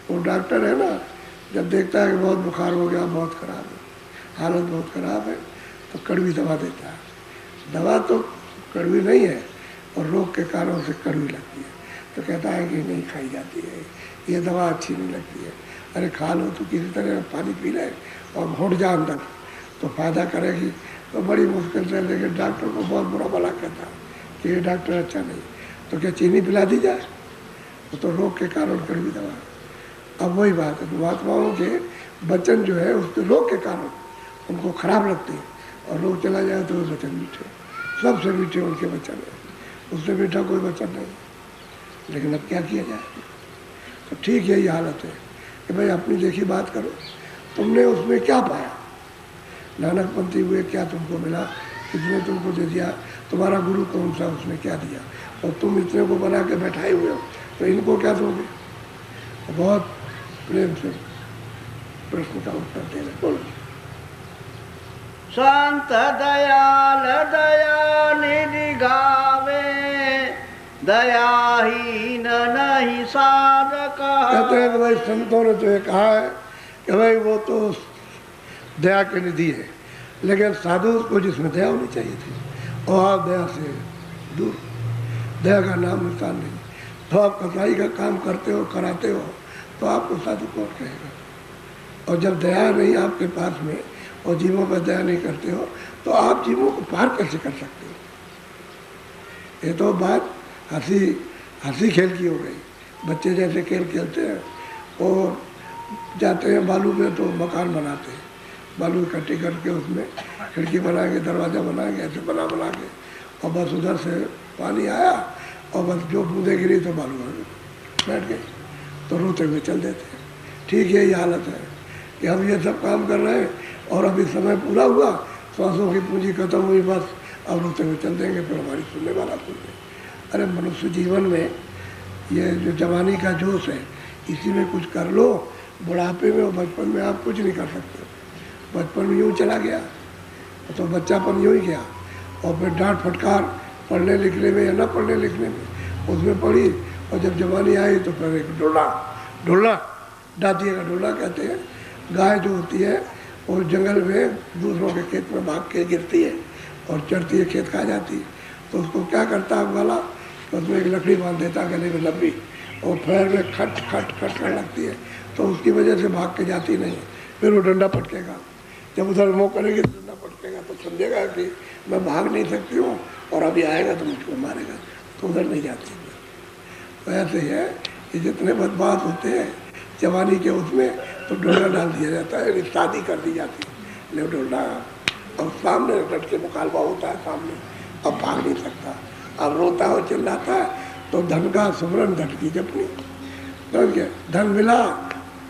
वो डॉक्टर है ना, जब देखता है कि बहुत बुखार हो गया, बहुत ख़राब है, हालत बहुत ख़राब है, तो कड़वी दवा देता है। दवा तो कड़वी नहीं है और रोग के कारण से कड़वी लगती है, तो कहता है कि नहीं खाई जाती है, ये दवा अच्छी नहीं लगती है। अरे खा लो तो किसी तरह पानी पी ले और घुट जा अंदर तो फ़ायदा करेगी। तो बड़ी मुश्किल से, लेकिन डॉक्टर को बहुत बुरा भला कहता है कि ये डॉक्टर अच्छा नहीं, तो क्या चीनी पिला दी जाए? तो रोग के कारण कड़वी दवा। अब वही बात है, महात्माओं के वचन जो है उसके रोग के कारण उनको खराब लगते हैं, और रोग चला जाए तो वचन मीठे, सबसे मीठे उनके वचन है, उससे मीठा कोई वचन नहीं। लेकिन अब क्या किया जाए? तो ठीक यही हालत है कि भाई अपनी देखी बात करो, तुमने उसमें क्या पाया? नानक पंथी हुए, क्या तुमको मिला, किसने तुमको दे दिया, तुम्हारा गुरु कौन सा, उसने क्या दिया, और तुम इतने को बना के बैठाए हुए हो तो इनको क्या दोगे। बहुत प्रेम से प्रश्न का उत्तर दे रहे। बोलो। संत दयाल दया निधि गावे, दयाहीन नहीं साधक। कहते हैं कि भाई संतों ने तो ये कहा है कि भाई वो तो दया की निधि है, लेकिन साधु को जिसमें दया होनी चाहिए थी, और आप दया से दूर, दया का नाम निशान नहीं। तो आप कसाई का काम करते हो, कराते हो, तो आपको साधु कौन कहेगा। और जब दया नहीं आपके पास में और जीवों पर दया नहीं करते हो, तो आप जीवों को पार कैसे कर सकते हो। ये तो बात हंसी खेल की हो गई। बच्चे जैसे खेल खेलते हैं और जाते हैं बालू में तो मकान बनाते हैं, बालू इकट्ठी करके उसमें खिड़की बनाएंगे, दरवाज़ा बनाएंगे, ऐसे बना के, और बस उधर से पानी आया और बस जो बूंदे गिरी तो बालू बैठ गए, तो रोते हुए चल देते हैं। ठीक यही हालत है कि हम ये सब काम कर रहे हैं और अभी समय पूरा हुआ, सांसों की पूंजी खत्म हुई, बस अब रोते हुए चल देंगे, फिर हमारी सुनने वाला सुन ले। अरे मनुष्य जीवन में ये जो जवानी का जोश है, इसी में कुछ कर लो। बुढ़ापे में और बचपन में आप कुछ नहीं कर सकते। बचपन में यूँ चला गया तो बच्चापन यूँ ही गया, और फिर डांट फटकार पढ़ने लिखने में या न पढ़ने लिखने में उसमें पड़ी, और जब जवानी आई तो फिर एक ढोला दादी का ढोला कहते हैं। गाय जो होती है वो जंगल में दूसरों के खेत में भाग के गिरती है और चढ़ती है, खेत खा जाती है, तो उसको क्या करता है वाला, तो उसमें एक लकड़ी बांध देता गले में लंबी, और पैर में खट खट खट कर लगती है, तो उसकी वजह से भाग के जाती नहीं। फिर वो डंडा पटकेगा, जब उधर मुँह करेगी तो डंडा पटकेगा, तो समझेगा कि मैं भाग नहीं सकती हूँ और अभी आएगा तो मुझको मारेगा, तो उधर नहीं जाती। तो ऐसे ही है कि जितने बदमाश होते हैं जवानी के उसमें, तो डोला डाल दिया जाता है, शादी कर दी जाती है, ले डोला, और सामने डट के मुकालबा होता है सामने, अब भाग नहीं सकता, अब रोता हो चिल्लाता है, तो धन का सुमरन धन की जपनी। तो क्या धन मिला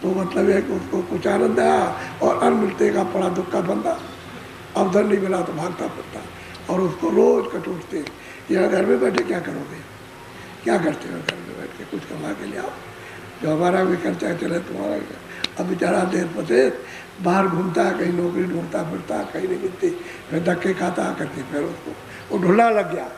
तो मतलब है कि उसको कुछ आनंद आया, और अन्न मिलते का पड़ा दुख का बंदा। अब धन नहीं मिला तो भागता फिरता, और उसको रोज कटोटते, यहाँ घर में बैठे क्या करोगे, क्या करते हो घर में बैठ के, कुछ कमा के ले आओ, जो हमारा भी खर्चा चले तुम्हारा। अब बेचारा देर पतेर बाहर घूमता है, कहीं नौकरी ढूंढता फिरता, कहीं नहीं मिलती, फिर धक्के खाता करके फिर उसको वो ढुल्ला लग गया,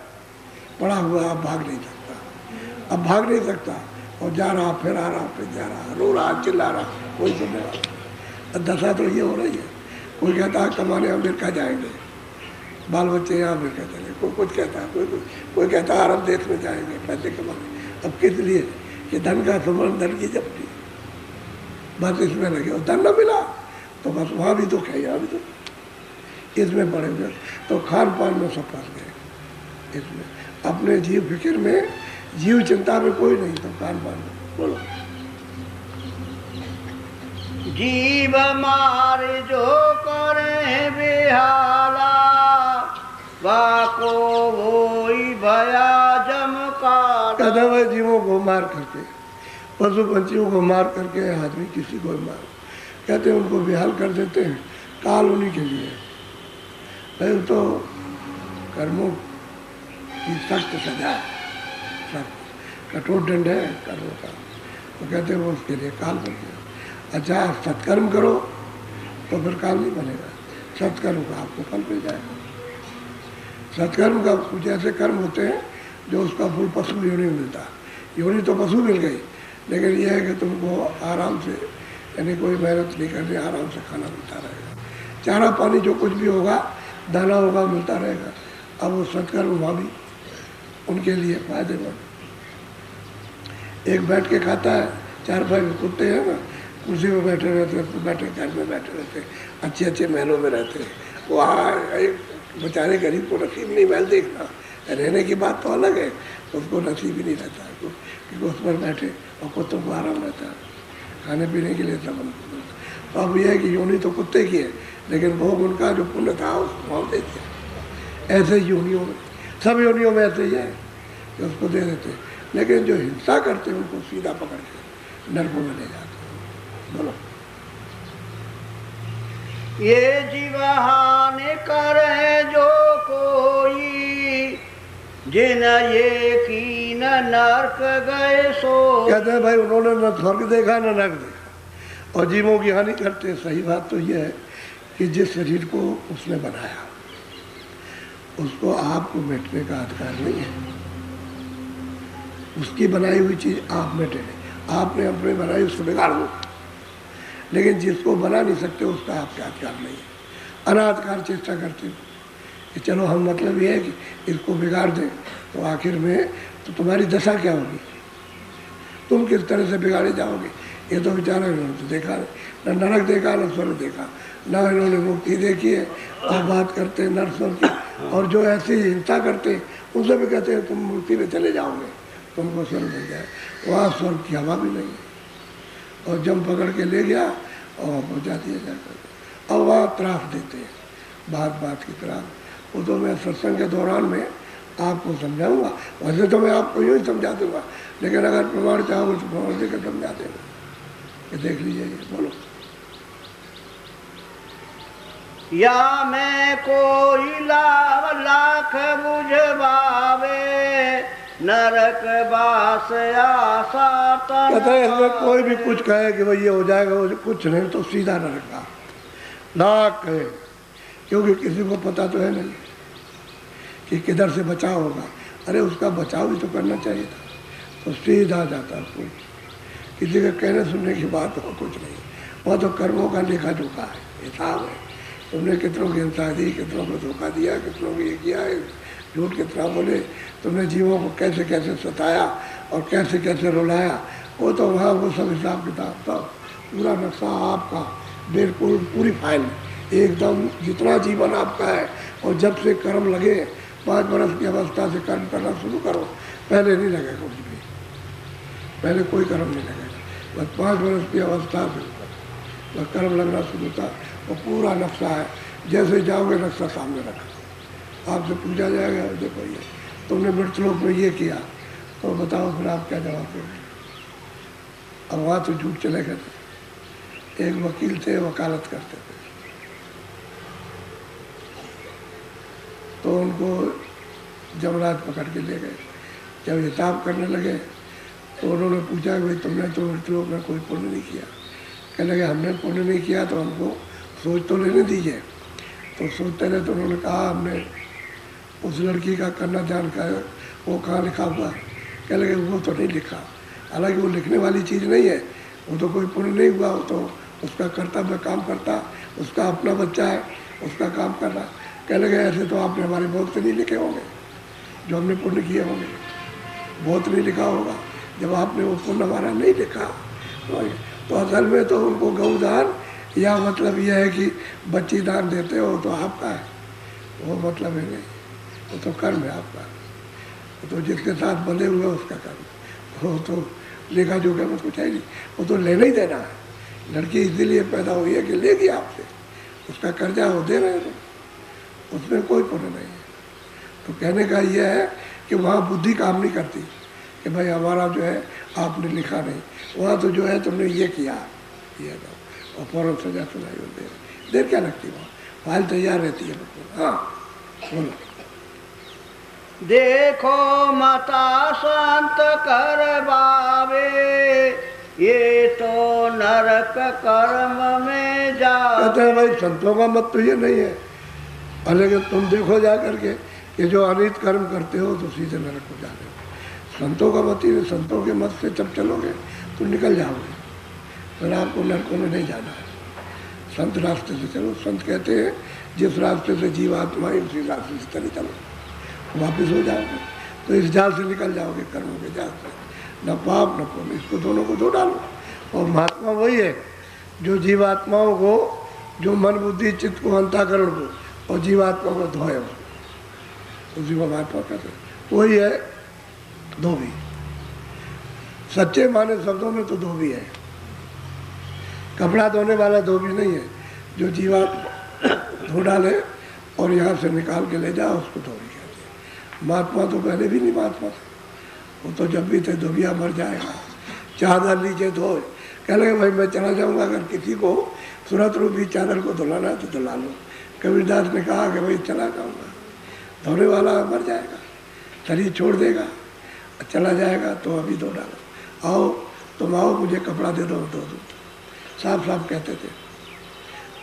पड़ा हुआ, अब भाग नहीं सकता, अब भाग नहीं सकता, और जा रहा फिर आ रहा, फिर जा रहा, रो रहा चिल्ला रहा, कोई सुनने वाला। दशा तो ये हो रही है। कोई कहता है कमाने अमेरिका जाएंगे, बाल बच्चे यहाँ अमेरिका चले, कोई कुछ कहता है, कोई कहता है अरब देश में जाएंगे पैसे कमाने। अब किस लिए कि धन का सुमरन धन की जप्ती, बस इसमें लगे, और धन न मिला तो बस वहाँ भी दुख है, यहाँ भी दुख, इसमें पड़े हुए, तो खान पान में सब फंस गए इसमें, अपने जीव फिक्र में, जीव चिंता में कोई नहीं, तो खान पान में। बोलो। जीव मार जो करे बेहाला, वाको वोई भया जमकाला। कहते भाई जीवों को मार करके, पशु पंछियों को मार करके, आदमी किसी को मार, कहते हैं उनको बेहाल कर देते हैं, काल उन्हीं के लिए। भाई तो कर्मों की सख्त सजा है, सख्त कठोर दंड है कर्मों का, तो कहते हैं वो उसके लिए काल बन गया। अच्छा सत्कर्म करो तो फिर काल नहीं बनेगा, सत्कर्म का आपको फल मिल जाएगा। सत्कर्म का कुछ ऐसे कर्म होते हैं जो उसका फल पशु योनि में मिलता है, योनि तो पशु मिल गई, लेकिन यह है कि तुमको आराम से, यानी कोई मेहनत नहीं करनी, आराम से खाना मिलता रहेगा, चारा पानी जो कुछ भी होगा, दाना होगा, मिलता रहेगा। अब वो सत्कर्म वहाँ भी उनके लिए फायदेमंद। एक बैठ के खाता है, चार भाई कुत्ते हैं ना, कुर्सी में बैठे रहते हैं, तो बैठे घर में बैठे रहते हैं, अच्छे अच्छे महलों में रहते हैं, वहाँ एक बेचारे गरीब को नसीब नहीं महल देखना, रहने की बात तो अलग है, उसको नसीब ही नहीं रहता है, क्योंकि उस पर बैठे और कुत्तों को आराम रहता है, खाने पीने के लिए सब। तो अब यह है कि योनि तो कुत्ते की है, लेकिन भोग उनका जो पुण्य था उसको दे दिया। ऐसे योनियों में, सब योनियों में ऐसे ही है कि उसको दे देते, लेकिन जो हिंसा करते हैं उनको सीधा पकड़ के नरकों में ले जाते हैं। बोलो। ये जीवहान करे जो कोई, जिन ये की न नरक गए सो। कहते हैं भाई उन्होंने न स्वर्ग देखा न नरक देखा, और जीवों की हानि करते। सही बात तो यह है कि जिस शरीर को उसने बनाया उसको आपको मिटने का अधिकार नहीं है। उसकी बनाई हुई चीज आप मिटे, आपने अपने बनाई उसको बिगाड़ दो, लेकिन जिसको बना नहीं सकते उसका आपका अधिकार नहीं है। अनाधिकार चेष्टा करते हो कि चलो हम मतलब ये है कि इसको बिगाड़ दें, तो आखिर में तो तुम्हारी दशा क्या होगी, तुम किस तरह से बिगाड़े जाओगे। ये तो बेचारा इन्होंने तो देखा न नरक देखा न स्वर्ग देखा, न इन्होंने मुक्ति देखी है, और बात करते हैं नरक स्वर्ग की। और जो ऐसी हिंसा करते हैं उनसे भी कहते हैं तुम मुक्ति में चले जाओगे, तुमको स्वर्ग मिल जाए। वहाँ स्वर्ग की हवा भी नहीं है, और जम पकड़ के ले गया और पहुँचा दिया जाकर। और वहाँ त्रास देते हैं, बात बात की त्रास। वो तो मैं सत्संग के दौरान में आपको समझाऊंगा, वैसे तो मैं आपको यूँ ही समझा दूंगा, लेकिन अगर प्रमाण चाहोगे तो प्रमाण देकर समझा देंगे। ये देख लीजिए, बोलो। या मैं कोई लाख बुझवावे, नरक बास आशा तन। कहते हैं इसमें कोई भी कुछ कहे कि भाई ये हो जाएगा, वो कुछ नहीं, तो सीधा नरक का लाख कहे, क्योंकि किसी को पता तो है नहीं कि किधर से बचाव होगा। अरे उसका बचाव भी तो करना चाहिए था, तो सीधा जाता कोई। किसी के कहने सुनने की बात हो कुछ नहीं, वह तो कर्मों का लेखा जोखा है, हिसाब है। तुमने कितनों की हिंसा दी, कितनों को धोखा दिया, कितनों को ये किया है, झूठ कितना बोले, तुमने जीवों को कैसे कैसे सताया और कैसे कैसे रुलाया, वो तो वहाँ वो सब हिसाब किताब सब पूरा नक्शा आपका, बिल्कुल पूरी फाइल एकदम, जितना जीवन आपका है। और जब से कर्म लगे, 5 वर्ष की अवस्था से कर्म करना शुरू करो, पहले नहीं लगेगा कुछ भी, पहले कोई कर्म नहीं लगेगा, बस 5 वर्ष की अवस्था से बस कर्म लगना शुरू था। वो पूरा नक्शा है, जैसे जाओगे नक्शा सामने रखा, आपसे पूछा जाएगा देखो ये तुमने मृतलोक में ये किया, तो बताओ फिर आप क्या जवाब दोगे। अब वहाँ तो झूठ चले गए थे। एक वकील थे, वकालत करते थे, तो उनको जमराज पकड़ के ले गए। जब हिसाब करने लगे तो उन्होंने पूछा कि भाई तुमने तो मृतलोक में कोई पुण्य नहीं किया। कहने लगे हमने पुण्य नहीं किया तो हमको सोच तो लेने दीजिए। तो सोचते रहे, तो उन्होंने कहा हमने उस लड़की का कन्यादान का वो कहाँ लिखा हुआ है। कहने लगे वो तो नहीं लिखा, हालांकि वो लिखने वाली चीज़ नहीं है, वो तो कोई पुण्य नहीं हुआ, वो तो उसका कर्तव्य काम करता, उसका अपना बच्चा है, उसका काम कर रहा। कहने लगे ऐसे तो आपने हमारे बहुत से नहीं लिखे होंगे जो हमने पुण्य किए होंगे, बहुत नहीं लिखा होगा जब आपने वो पुण्य हमारा नहीं लिखा। तो असल में तो उनको गौदान या मतलब यह है कि बच्ची दान देते हो तो आपका है, वो मतलब है नहीं, वो तो कर्म है आपका, तो जिसके साथ बंधे हुए उसका कर्म, वो तो लेखा जोखा में कुछ है नहीं, वो तो लेना ही देना है। लड़की इसीलिए पैदा हुई है कि लेगी आपसे, उसका कर्जा वो दे रहे हो, उसमें कोई पुण्य नहीं है। तो कहने का यह है कि वहाँ बुद्धि काम नहीं करती कि भाई हमारा जो है आपने लिखा नहीं, वहाँ तो जो है तुमने ये किया, ये दो, और फौरन सजा सुनाई होती है। देर क्या लगती है, वहाँ फाइल तैयार रहती है बिल्कुल। हाँ बोलो। देखो मता संत कर बावे, ये तो नरक कर्म में जा। कहते हैं भाई संतों का मत तो ये नहीं है, लेकिन तुम देखो जा करके कि जो अनित कर्म करते हो तो सीधे नरक को जाते हो। संतों का मत ही नहीं, संतों के मत से जब चलोगे तो निकल जाओगे, फिर आपको नरकों में नहीं जाना है। संत रास्ते से चलो, संत कहते हैं जिस रास्ते से जीवात्मा है उसी रास्ते से चले चलो, वापस हो जाओगे। तो इस जाल से निकल जाओगे, कर्मों के जाल से, न पाप न पुण्य, इसको दोनों को धो डालो। और महात्मा वही है जो जीवात्माओं को, जो मन बुद्धि चित्त को, अंतःकरण को और जीवात्मा को धोए, उसी को महात्मा कहते हैं। वही है धोबी, सच्चे माने शब्दों में तो धोबी है, कपड़ा धोने वाला धोबी नहीं है। जो जीवात्मा धो डाले और यहाँ से निकाल के ले जाओ उसको धोबी कहते हैं। महात्मा तो पहले भी नहीं महात्मा थे, वो तो जब भी थे धोबिया मर जाएगा, चादर लीजिए धोए। कह लगे भाई मैं चला जाऊँगा अगर किसी को सूरत रूपी चादर को धुलाना तो धुला लो। कबीरदास ने कहा कि भाई चला जाऊँगा, धोने वाला मर जाएगा, शरीर छोड़ देगा, चला जाएगा, तो अभी धो डालो। आओ तुम आओ, मुझे कपड़ा दे दो, धो दूँ। साफ साफ कहते थे।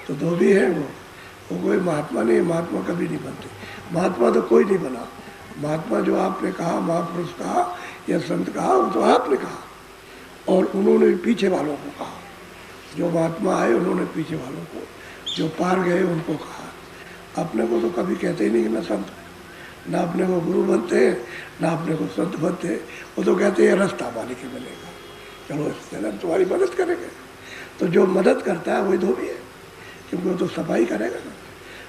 तो धोबी है वो कोई महात्मा नहीं, महात्मा कभी नहीं बनते। महात्मा तो कोई नहीं बना। महात्मा जो आपने कहा, महापुरुष कहा या संत कहा, वो तो आपने कहा, और उन्होंने पीछे वालों को कहा। जो महात्मा आए उन्होंने पीछे वालों को, जो पार गए उनको कहा। अपने को तो कभी कहते ही नहीं कि मैं संत हूँ, ना अपने को गुरु बनते ना अपने को संत बनते। वो तो कहते हैं रास्ता मालिक ही बनेगा, चलो इससे हम तुम्हारी मदद करेंगे। तो जो मदद करता है वही धोबी है, क्योंकि वो तो सफाई करेगा ना,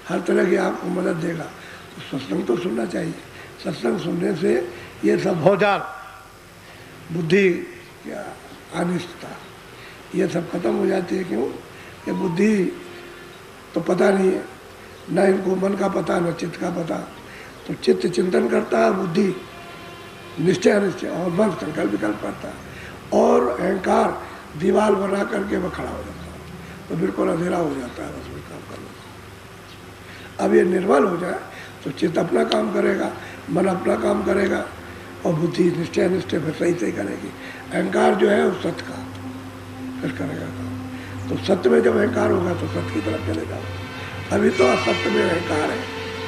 हर तरह की आपको मदद देगा। तो सत्संग तो सुनना चाहिए। सत्संग सुनने से ये सब भौजाल, बुद्धि क्या अनिष्टता, ये सब खत्म हो जाती है। क्यों? कि बुद्धि तो पता नहीं है, न इनको मन का पता न चित्त का पता। तो चित्त चिंतन करता है, बुद्धि निश्चय अनिश्चय, और मन संकल्प विकल्प करता है, और अहंकार दीवार बना करके वह खड़ा हो जाता है। तो बिल्कुल अंधेरा हो जाता है उसमें काम करने। अब ये निर्मल हो जाए तो चित्त अपना काम करेगा, मन अपना काम करेगा, और बुद्धि निश्चय निश्चय फिर सही सही करेगी। अहंकार जो है वो सत्य का फिर करेगा काम। तो सत्य में जब अहंकार होगा तो सत्य की तरफ चले जाओ। अभी तो असत्य में अहंकार है,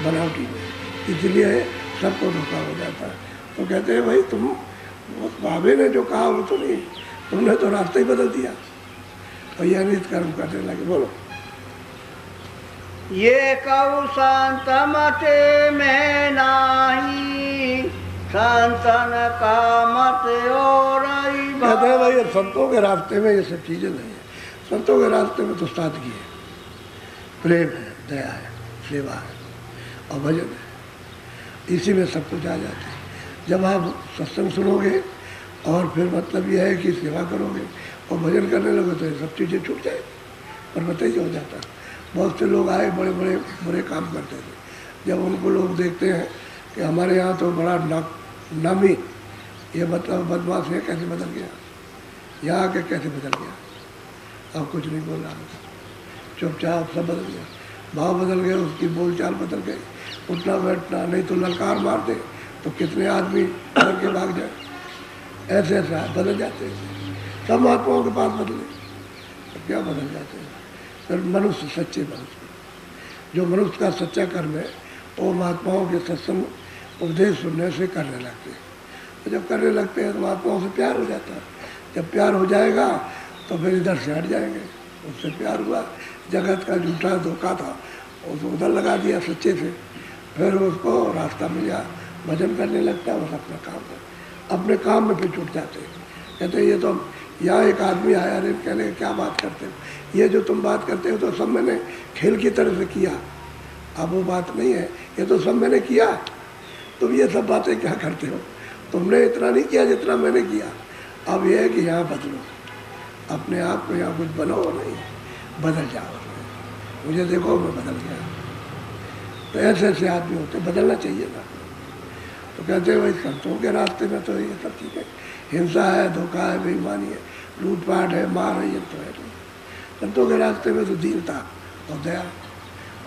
बनावटी में, इसलिए सबको धोखा हो जाता है। तो कहते हैं भाई तुम बाबे ने जो कहा वो तो नहीं, तुमने तो रास्ता ही बदल दिया, और यह नित कर्म करने लगे। बोलो। ये कऊ संत मते में नाही, संतन का मत और कहते हैं भाई संतों के रास्ते में ये सब चीजें नहीं है। संतों के रास्ते में तो सादगी है, प्रेम है, दया है, सेवा है और भजन है। इसी में सब कुछ आ जाती है। जब आप सत्संग सुनोगे और फिर मतलब यह है कि सेवा करोगे और भजन करने लगे तो ये सब चीज़ें छूट जाएगी, और बताइए हो जाता है। बहुत से लोग आए बड़े बड़े बुरे काम करते थे, जब उनको लोग देखते हैं कि हमारे यहाँ तो बड़ा नामी, ये मतलब बदमाश है, कैसे बदल गया, यहाँ के कैसे बदल गया, अब कुछ नहीं बोल रहा, चुपचाप सब बदल गया, भाव बदल गए, उसकी बोलचाल बदल गई, उठना बैठना, नहीं तो ललकार मार दे तो कितने आदमी डर के भाग जाए। ऐसे ऐसा बदल जाते हैं। सब महात्माओं के पास बदले तो क्या बदल जाते हैं। फिर मनुष्य सच्चे मनुष्य, जो मनुष्य का सच्चा कर्म है वो महात्माओं के सत्संग उपदेश सुनने से करने लगते हैं। तो जब करने लगते हैं तो महात्माओं से प्यार हो जाता है। जब प्यार हो जाएगा तो फिर इधर से हट जाएंगे। उससे प्यार हुआ, जगत का झूठा धोखा था उसको उधर लगा दिया सच्चे से, फिर उसको रास्ता मिल गया, भजन करने लगता है, बस अपना काम है, अपने काम में फिर छूट जाते हैं। कहते हैं ये तो यहाँ एक आदमी आया, अरे कहने क्या बात करते हो, ये जो तुम बात करते हो तो सब मैंने खेल की तरह से किया, अब वो बात नहीं है, ये तो सब मैंने किया, तुम ये सब बातें क्या करते हो, तुमने इतना नहीं किया जितना मैंने किया। अब यह है कि यहाँ बदलो, अपने आप को यहाँ कुछ बनो नहीं, बदल जाओ, मुझे देखो मैं बदल गया। तो ऐसे ऐसे आदमी होते, बदलना चाहिए ना। तो कहते हैं भाई संतों के रास्ते में तो ये सब ठीक है, हिंसा है, धोखा है, बेईमानी है, लूटपाट है, मार है, ये तो है नहीं। संतों के रास्ते में तो दीनता और दया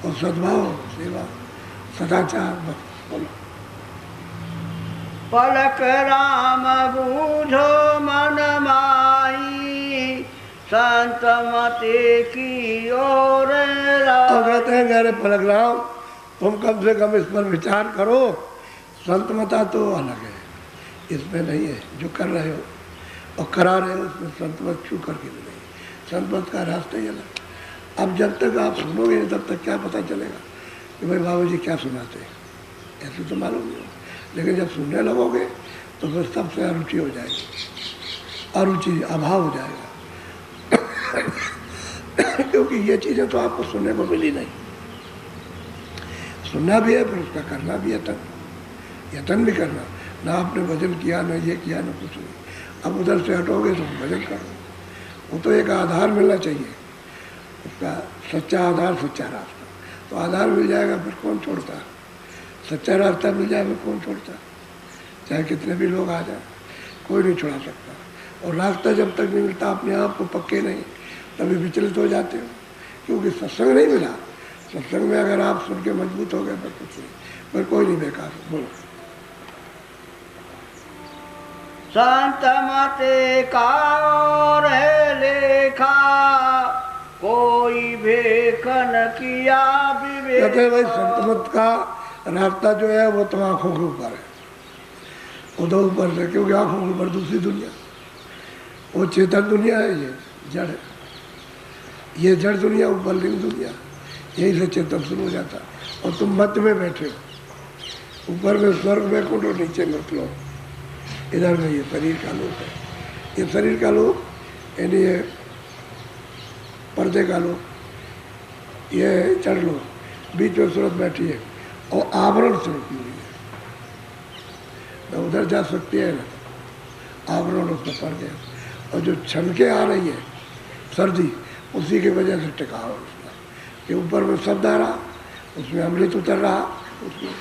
और सद्भाव, सेवा, सदाचार, बस बोलो। पलक राम बूझो मन माही, संत मते की ओर। और कहते हैं अरे पलक राम तुम कम से कम इस पर विचार करो, संत मता तो अलग है, इसमें नहीं है जो कर रहे हो और करा रहे हो, उसमें संत मत छू करके भी नहीं, संत मत का रास्ता ही अलग। अब जब तक आप सुनोगे तब तक क्या पता चलेगा कि भाई बाबा जी क्या सुनाते हैं, ऐसे तो मालूम नहीं हो। लेकिन जब सुनने लगोगे तो फिर सबसे अरुचि हो जाएगी, अरुचि अभाव हो जाएगा क्योंकि ये चीज़ें तो आपको सुनने को मिली नहीं। सुनना भी है फिर उसका करना भी है, यतन भी करना। ना आपने भजन किया, ना ये किया, ना कुछ नहीं। अब उधर से हटोगे तो भजन करो, वो तो एक आधार मिलना चाहिए, उसका सच्चा आधार, सच्चा रास्ता। तो आधार मिल जाएगा फिर कौन छोड़ता, सच्चा रास्ता मिल जाए फिर कौन छोड़ता, चाहे कितने भी लोग आ जाए, कोई नहीं छुड़ा सकता। और रास्ता जब तक नहीं मिलता अपने आप को पक्के नहीं, तभी विचलित हो जाते हो। क्योंकि सत्संग नहीं मिला। सत्संग में अगर आप सुन के मजबूत हो गए तो कुछ नहीं, पर कोई नहीं बेकार। बोलो। संत मते का और है लेखा, कोई भेखन किया विवेक। कहते हैं भाई संत मत का रास्ता जो है वो तो आंखों के ऊपर है, उधर ऊपर से, क्योंकि आंखों के ऊपर दूसरी दुनिया, वो चेतन दुनिया है, ये जड़ है। ये जड़ दुनिया, ऊपर लिंग दुनिया, यही से चेतन शुरू हो जाता। और तुम मध्य में बैठे हो, ऊपर में स्वर्ग में कुंडो, नीचे में फ्लो, इधर में ये शरीर का लोक है। ये शरीर का लोक यानी ये पर्दे का लोक, ये जड़ लोक, बीच में सूरत बैठी है और आवरण से रुकी हुई है, न उधर जा सकती है ना, आवरण उसमें पड़ गया। और जो छनके आ रही है सर्दी, उसी की वजह से टिकाव है उसका, कि ऊपर में शब्द आ रहा, उसमें अमृत उतर रहा उसमें,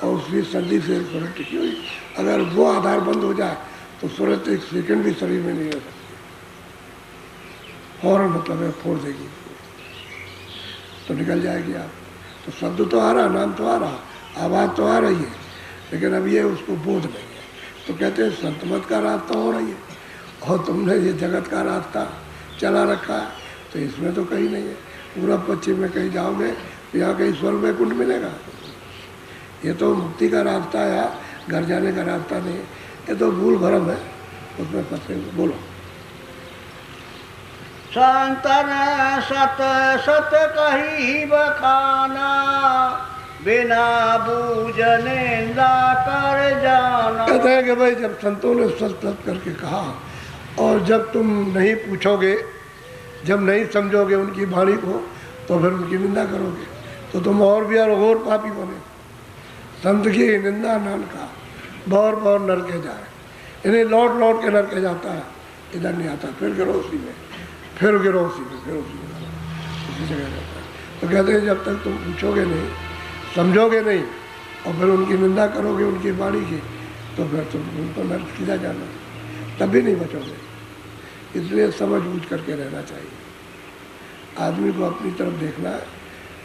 और उसकी सर्दी से सूरत टिकी हुई। अगर वो आधार बंद हो जाए तो सूरत एक सेकंड भी शरीर में नहीं रह सकती, फौरन मतलब है फोड़ देगी, तो निकल जाएगी आप। तो शब्द तो आ रहा, नाम तो आ रहा, आवाज़ तो आ रही है, लेकिन अब ये उसको बोध नहीं है। तो कहते हैं संत मत का रास्ता हो रही है, और तुमने ये जगत का रास्ता चला रखा है, तो इसमें तो कहीं नहीं है। पूरब पश्चिम में कहीं जाओगे तो यहाँ कहीं स्वर्ग वैकुंठ मिलेगा? ये तो मुक्ति का रास्ता है, घर जाने का रास्ता नहीं है। ये तो भूल भरम है, उसमें फंसे हुए। बोलो। संतन सत सत कही बखाना, बिना बूझ निंदा कर जाना। कहते हैं कि भाई जब संतों ने सत सत करके कहा, और जब तुम नहीं पूछोगे, जब नहीं समझोगे उनकी वाणी को, तो फिर उनकी निंदा करोगे, तो तुम और भी और पापी बने। संत की निंदा नान का बौर बौर नरके जाए, इन्हें लौट लौट के नरके जाता है, इधर नहीं आता, फिर गिरो उसी में, फिर गिरो उसी में, फिर उसी में, उसी जगह जाता है। तो कहते हैं जब तक तुम पूछोगे नहीं, समझोगे नहीं, और फिर उनकी निंदा करोगे उनकी वाणी की, तो फिर तुम उनको नरक सीधा जाना, तब भी नहीं बचोगे। इसलिए समझ बूझ करके रहना चाहिए। आदमी को अपनी तरफ देखना है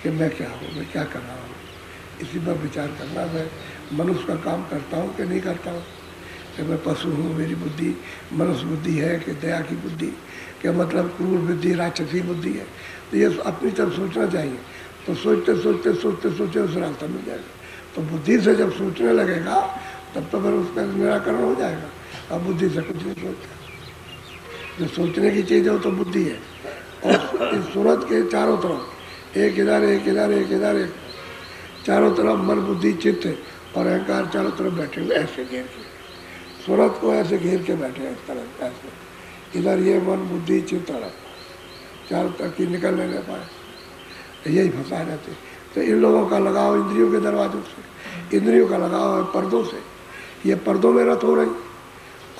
कि मैं क्या हूँ, मैं क्या कर रहा हूँ, इसी पर विचार करना। मैं मनुष्य का काम करता हूँ कि नहीं करता हूँ, कि मैं पशु हूँ, मेरी बुद्धि मनुष्य बुद्धि है कि दया की बुद्धि, क्या मतलब क्रूर बुद्धि, राक्षसी बुद्धि है। तो ये अपनी तरफ सोचना चाहिए। तो सोचते सोचते सोचते सोचते उस रास्ता मिल जाएगा। तो बुद्धि से जब सोचने लगेगा तब तो फिर उसका निराकरण हो जाएगा। अब बुद्धि से कुछ नहीं सोचता, जो सोचने की चीज़ है वो तो बुद्धि है। और इस सूरत के चारों तरफ एक इधर एक इधर एक इधर एक, चारों तरफ मन बुद्धि चित्त और अहंकार चारों तरफ बैठे हुए, ऐसे घेर के सूरत को ऐसे घेर के बैठे हैं, इस तरह ऐसे। इधर ये मन बुद्धि चित्त चारों तरफ की निकल नहीं पाए, यही फंसा रहते। तो इन लोगों का लगाव इंद्रियों के दरवाजों से, इंद्रियों का लगाव है पर्दों से। ये पर्दों में रत हो रही,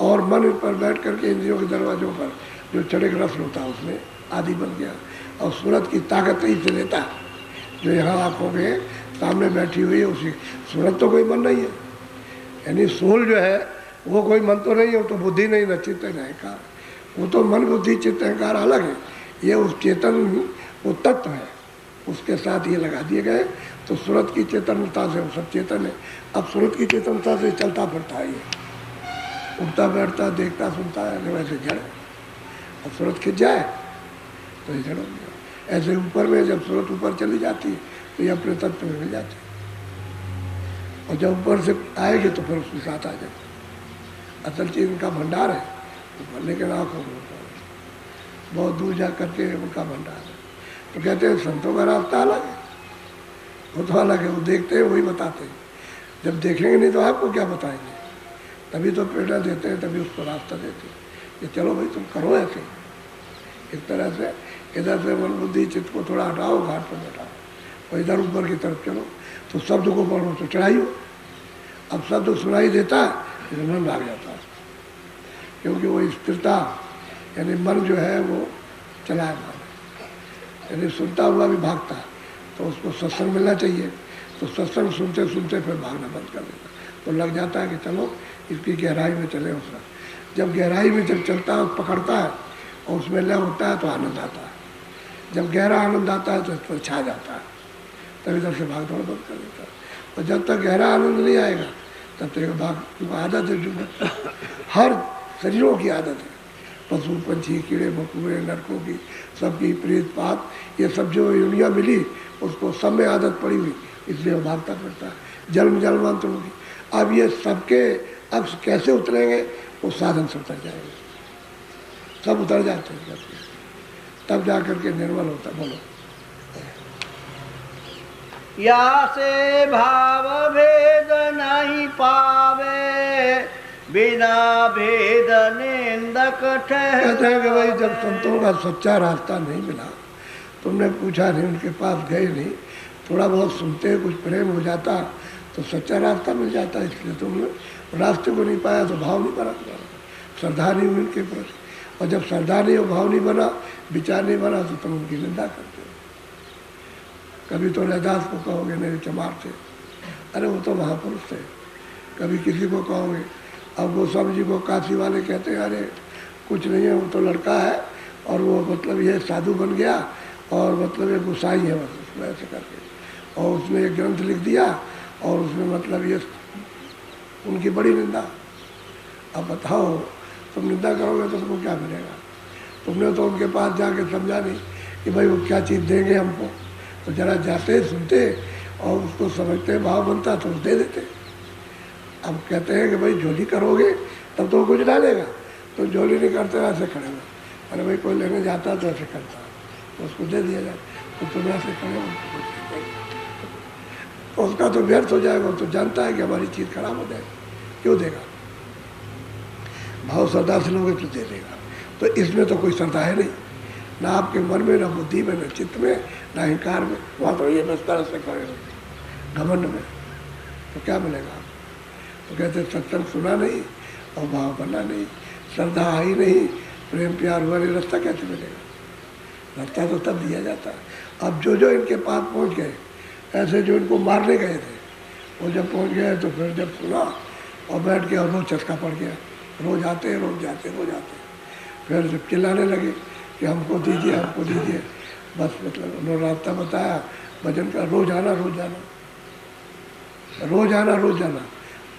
और मन पर बैठ करके इंद्रियों के दरवाजों पर जो चढ़े रस होता है उसमें आदि बन गया। और सूरत की ताकत ही से लेता है, जो यहाँ आँखों के सामने बैठी हुई है उसी। सूरत तो कोई मन नहीं है, यानी सोल जो है वो कोई मन तो नहीं है, वो तो बुद्धि नहीं, न चित्त न अहंकार। वो तो मन बुद्धि चित्त अहंकार अलग है, ये उस चेतन वो तत्व है, उसके साथ ये लगा दिए गए। तो सूरत की चेतनता से वो सब चेतन है। अब सूरत की चेतनता से चलता फिरता है, ये उठता बैठता देखता सुनता है, वैसे जड़। अब सूरत खिंच जाए तो ये जड़ हो गया। ऐसे ऊपर में जब सूरत ऊपर चली जाती है तो ये अपने तत्व में मिल जाती है, और जब ऊपर से आएगी तो फिर उसके साथ आ जाए। असल चीज़ इनका भंडार है, तो लेकिन आँखों में बहुत दूर जा करके उनका भंडार है। तो कहते हैं संतों का रास्ता अलग है, वो तो अलग है, वो देखते हैं वही बताते हैं। जब देखेंगे नहीं तो आपको क्या बताएंगे, तभी तो प्रेरणा देते हैं, तभी उसको रास्ता देते हैं कि चलो भाई तुम करो ऐसे। इस तरह से इधर से मन बुद्धि चित्त को थोड़ा हटाओ, घाट पर बैठाओ, और इधर ऊपर की तरफ चलो। तो शब्द को पढ़ो तो चढ़ाई हो। अब शब्द सुनाई देता है तो मन भाग जाता है, क्योंकि वो स्थिरता यानी मन जो है वो चलाए मान, यानी सुनता हुआ भी भागता है। तो उसको सत्संग मिलना चाहिए। तो सत्संग सुनते सुनते फिर भागना बंद कर देता, तो लग जाता है कि चलो इसकी गहराई में चले। उसका जब गहराई में जब चलता है, पकड़ता है और उसमें लय होता है तो आनंद आता है। जब गहरा आनंद आता है तो इस पर छा जाता है, तब इधर से भाग दौड़ बंद कर देता है। और जब तक गहरा आनंद नहीं आएगा तब तक भाग आदत है जो हर शरीरों की आदत है, पशु पंछी कीड़े मकोड़े नरकों की सबकी प्रेत पात ये सब जो दुनिया मिली उसको सब में आदत पड़ी हुई, इसलिए वो भागता फिरता है जन्म जन्मांतरों की। अब ये सबके अक्ष कैसे उतरेंगे, वो साधन से उतर जाएंगे, सब उतर जाते हैं तब जा करके निर्मल होता। बोलो या से भाव भेद नहीं पावे बिना भेद निंदक ठहरे। कहते हैं कि भाई जब संतों का सच्चा रास्ता नहीं मिला, तुमने पूछा नहीं, उनके पास गए नहीं, थोड़ा बहुत सुनते कुछ प्रेम हो जाता तो सच्चा रास्ता मिल जाता। इसलिए तुमने रास्ते को नहीं पाया तो भाव नहीं बना तुम्हारा, श्रद्धा नहीं हुई उनके प्रति। और जब श्रद्धा नहीं हो, भाव नहीं बना, विचार नहीं बना तो तुम उनकी निंदा करते हो। कभी तो रैदास को कहोगे नहीं चमार थे, अरे वो तो महापुरुष थे। कभी किसी को कहोगे, अब गोस्वामी जी को काशी वाले कहते हैं अरे कुछ नहीं है, वो तो लड़का है और वो मतलब ये साधु बन गया और मतलब ये गुसाई है बस उसको ऐसे करके, और उसने एक ग्रंथ लिख दिया और उसमें मतलब ये उनकी बड़ी निंदा। अब बताओ तुम निंदा करोगे तो तुमको क्या मिलेगा? तुमने तो उनके पास जाके समझा नहीं कि भाई वो क्या चीज़ देंगे हमको, तो जरा जाते सुनते और उसको समझते भाव बनता तो दे देते। अब कहते हैं कि भाई झोली करोगे तब तो कुछ डालेगा, तो झोली नहीं करते ऐसे खड़े हो, अरे भाई कोई लेने जाता तो ऐसे करता तो उसको दे दिया जाए, तो तुम ऐसे खड़े हो तो उसका तो व्यर्थ हो जाएगा। तो जानता है कि हमारी चीज़ खराब हो जाएगी, क्यों देगा? भाव श्रद्धा से लोगे तो दे देगा। तो इसमें तो कोई श्रद्धा है नहीं, ना आपके मन में, ना बुद्धि में, ना चित्त में, ना अहंकार में। वहाँ तो ये बस तरह से खड़े हो घमंड में, तो क्या मिलेगा? तो कहते सत्संग सुना नहीं और भाव बना नहीं, श्रद्धा आई नहीं, प्रेम प्यार हुआ नहीं, रास्ता कैसे मिलेगा? रास्ता तो तब दिया जाता है। अब जो इनके पास पहुँच गए, ऐसे जो इनको मारने गए थे, वो जब पहुँच गए तो फिर जब सुना और बैठ के और रोज चस्का पड़ गया, रोज आते रोज जाते रोज आते। फिर जब चिल्लाने लगे कि हमको दीजिए हमको दीजिए, बस मतलब उन्होंने रास्ता बताया भजन का, रोज आना रोज जाना, रोज आना रोज जाना।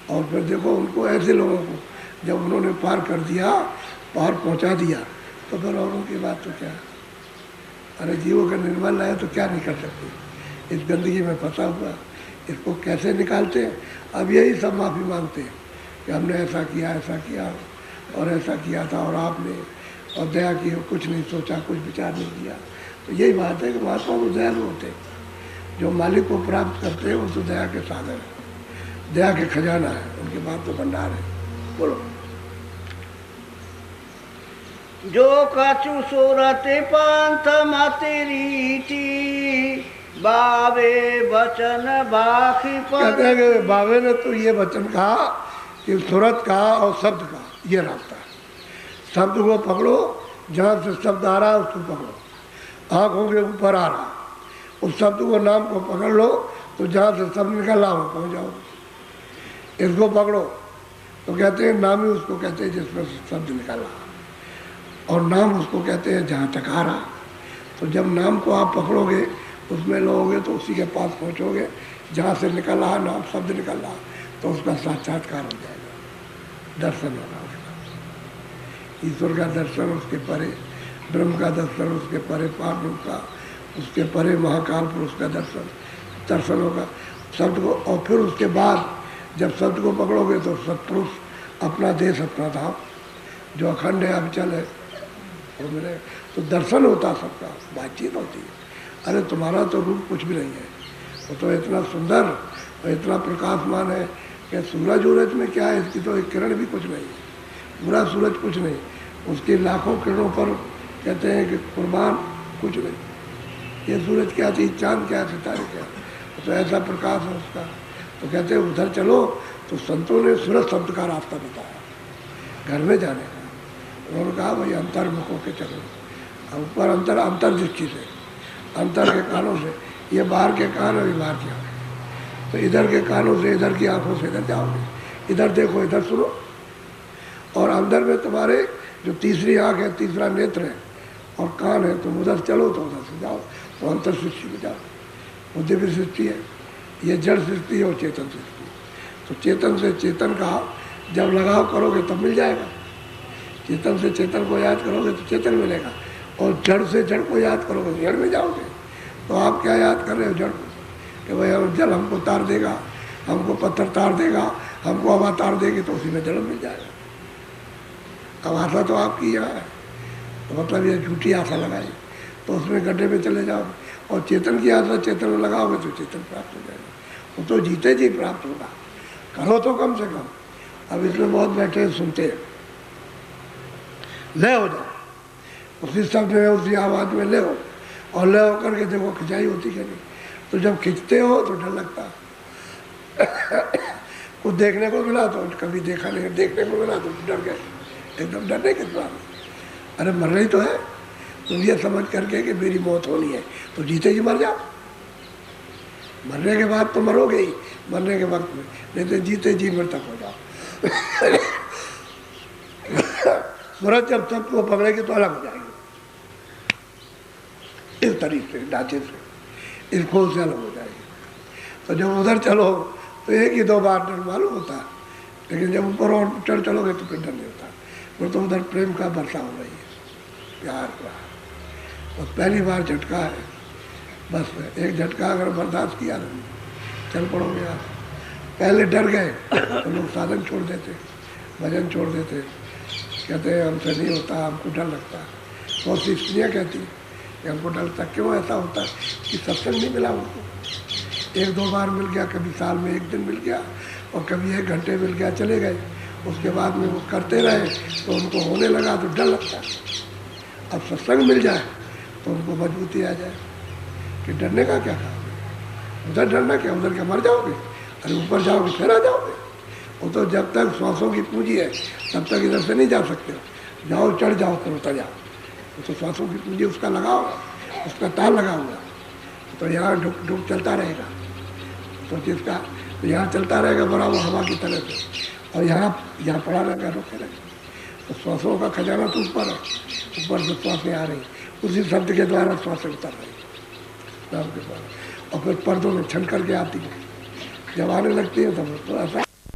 और फिर देखो उनको ऐसे लोगों को जब उन्होंने पार कर दिया, पार पहुंचा दिया, तो फिर औरों की बात तो क्या? अरे जीवों का निर्मल है तो क्या नहीं कर सकते? इस गंदगी में फंसा हुआ, इसको कैसे निकालते हैं? अब यही सब माफ़ी मांगते हैं कि हमने ऐसा किया और ऐसा किया था और आपने और दया की, कुछ नहीं सोचा, कुछ विचार नहीं किया। तो यही बात है कि महात्मा वो दयालु होते हैं, जो मालिक को प्राप्त करते हैं वो तो दया के साधन है, दया के खजाना है, उनके पास तो भंडार है। बोलो जो कछु सूरत पंथ मति रीति बावे वचन बाकी पर। कहते हैं कि बावे ने तो ये वचन कहा कि सूरत का और शब्द का ये रास्ता है। शब्द को पकड़ो, जहाँ से शब्द आ रहा है उसको पकड़ो, आँखों के ऊपर आ रहा उस शब्द को, नाम को पकड़ लो, तो जहाँ से शब्द निकल रहा हो पहुँच जाओ। इसको पकड़ो तो कहते हैं नाम ही उसको कहते हैं जिसमें शब्द निकल रहा, और नाम उसको कहते हैं जहाँ तक आ रहा। तो जब नाम को आप पकड़ोगे, उसमें लोगे, तो उसी के पास पहुँचोगे जहाँ से निकल रहा नाम, शब्द निकल रहा, तो उसका साक्षात्कार हो जाएगा, दर्शन होगा उसका, ईश्वर का दर्शन उसके परे, ब्रह्म का दर्शन उसके परे, पारब्रह्म का उसके परे, महाकाल पुरुष का दर्शन होगा शब्द को। और फिर उसके बाद जब शब्द को पकड़ोगे तो सत्पुरुष, अपना देश अपना धाम, जो अखंड है अविचल है, वो मिले, तो दर्शन होता सबका, बातचीत होती है। अरे तुम्हारा तो रूप कुछ भी नहीं है, वो तो इतना सुंदर और इतना प्रकाशमान है कि सूरज में क्या है, इसकी तो एक किरण भी कुछ नहीं है, पूरा सूरज कुछ नहीं, उसकी लाखों किरणों पर कहते हैं कि कुर्बान कुछ नहीं। ये सूरज क्या चीज़, चांद क्या, सितारे क्या, तो ऐसा प्रकाश है उसका। तो कहते हैं उधर चलो, तो संतों ने सूरज शब्द का रास्ता बताया घर में जाने का। उन्होंने कहा भाई अंतर्मुख होकर चलो, ऊपर अंतर दृष्टि से, अंतर के कानों से, ये बाहर के कान और ये बाहर की आँखें, तो इधर के कानों से, इधर की आँखों से इधर जाओगे, इधर देखो इधर सुनो, और अंदर में तुम्हारे जो तीसरी आँख है, तीसरा नेत्र है, और कान है, तुम उधर चलो तो उधर से जाओ, तो अंतर सृष्टि में जाओ। वो दिव्य सृष्टि है, ये जड़ सृष्टि है और चेतन सृष्टि। तो चेतन से चेतन का जब लगाव करोगे तब मिल जाएगा। चेतन से चेतन को याद करोगे तो चेतन मिलेगा, और जड़ से जड़ को याद करोगे तो जड़ में जाओगे। तो आप क्या याद कर रहे हो? जड़ को, कि भाई जल हमको तार देगा, हमको पत्थर तार देगा, हमको हवा तार देगी, तो उसी में जड़ मिल जाएगा। अब आशा तो आपकी यहाँ है, तो मतलब ये झूठी आशा लगाई, तो उसमें गड्ढे में चले जाओगे। और चेतन की आशा चेतन में लगाओगे तो चेतन प्राप्त हो जाएगा। वो तो जीते जी प्राप्त होगा, करो तो कम से कम। अब इसमें बहुत बैठे सुनते हैं, ले हो जाओ उसी शब्द में, उसी आवाज़ में ले हो, और ले हो करके देखो खिंचाई होती कि नहीं। तो जब खींचते हो तो डर लगता कुछ देखने को मिला तो कभी देखा नहीं, देखने को मिला तो डर गए, एकदम डरने के बाद। अरे मर रही तो है, तुम ये समझ करके कि मेरी मौत होनी है, तो जीते जी मर जाओ। मरने के बाद तो मरोगे ही, मरने के वक्त में, नहीं तो जीते जी मृतक हो जाओ। सूरज जब सबको पकड़ेगी तो अलग हो जाएगी, इस तरीके से ढांचे से, इस खोल से अलग हो जाएगी। तो जब उधर चलो तो एक ही दो बार डर मालूम होता है, लेकिन जब ऊपर और चढ़ चलोगे तो फिर डर नहीं होता। फिर तो उधर प्रेम का वर्षा हो रही है, प्यार का। बस पहली बार झटका है, बस एक झटका अगर बर्दाश्त किया ना, चल पड़ोगे आप। पहले डर गए तो लोग साधन छोड़ देते, भजन छोड़ देते, कहते हैं हमसे नहीं होता, हमको डर लगता है। बहुत सी स्त्रियाँ कहती हैं कि हमको डर लगता। क्यों ऐसा होता है? कि सत्संग नहीं मिला उनको। एक दो बार मिल गया, कभी साल में एक दिन मिल गया, और कभी 1 घंटे मिल गया, चले गए। उसके बाद में वो करते रहे तो उनको होने लगा तो डर लगता है। अब सत्संग मिल जाए तो उनको मजबूती आ जाए कि डरने का क्या काम है, उधर डरना क्या, उधर क्या मर जाओगे, अरे ऊपर जाओगे फिर आ जाओगे। वो तो जब तक श्वासों की पूंजी है तब तक इधर से नहीं जा सकते हो, जाओ चढ़ जाओ फिर उतर जाओ। वो तो श्वासों की पूंजी उसका लगाओ, उसका तार लगा हुआ, तो यहाँ ढुक ढुक चलता रहेगा। तो जिसका तो यहाँ चलता रहेगा बराबर हवा की तरह से, और यहाँ पड़ा रहेगा, रुके रहेगा। तो श्वासों का खजाना तो ऊपर है, ऊपर से श्वासें आ रही, उसी शब्द के द्वारा श्वासें उतर रही नाम के द्वारा, और फिर पर्दों में छन करके आती है। जब आने लगती है तब थोड़ा सा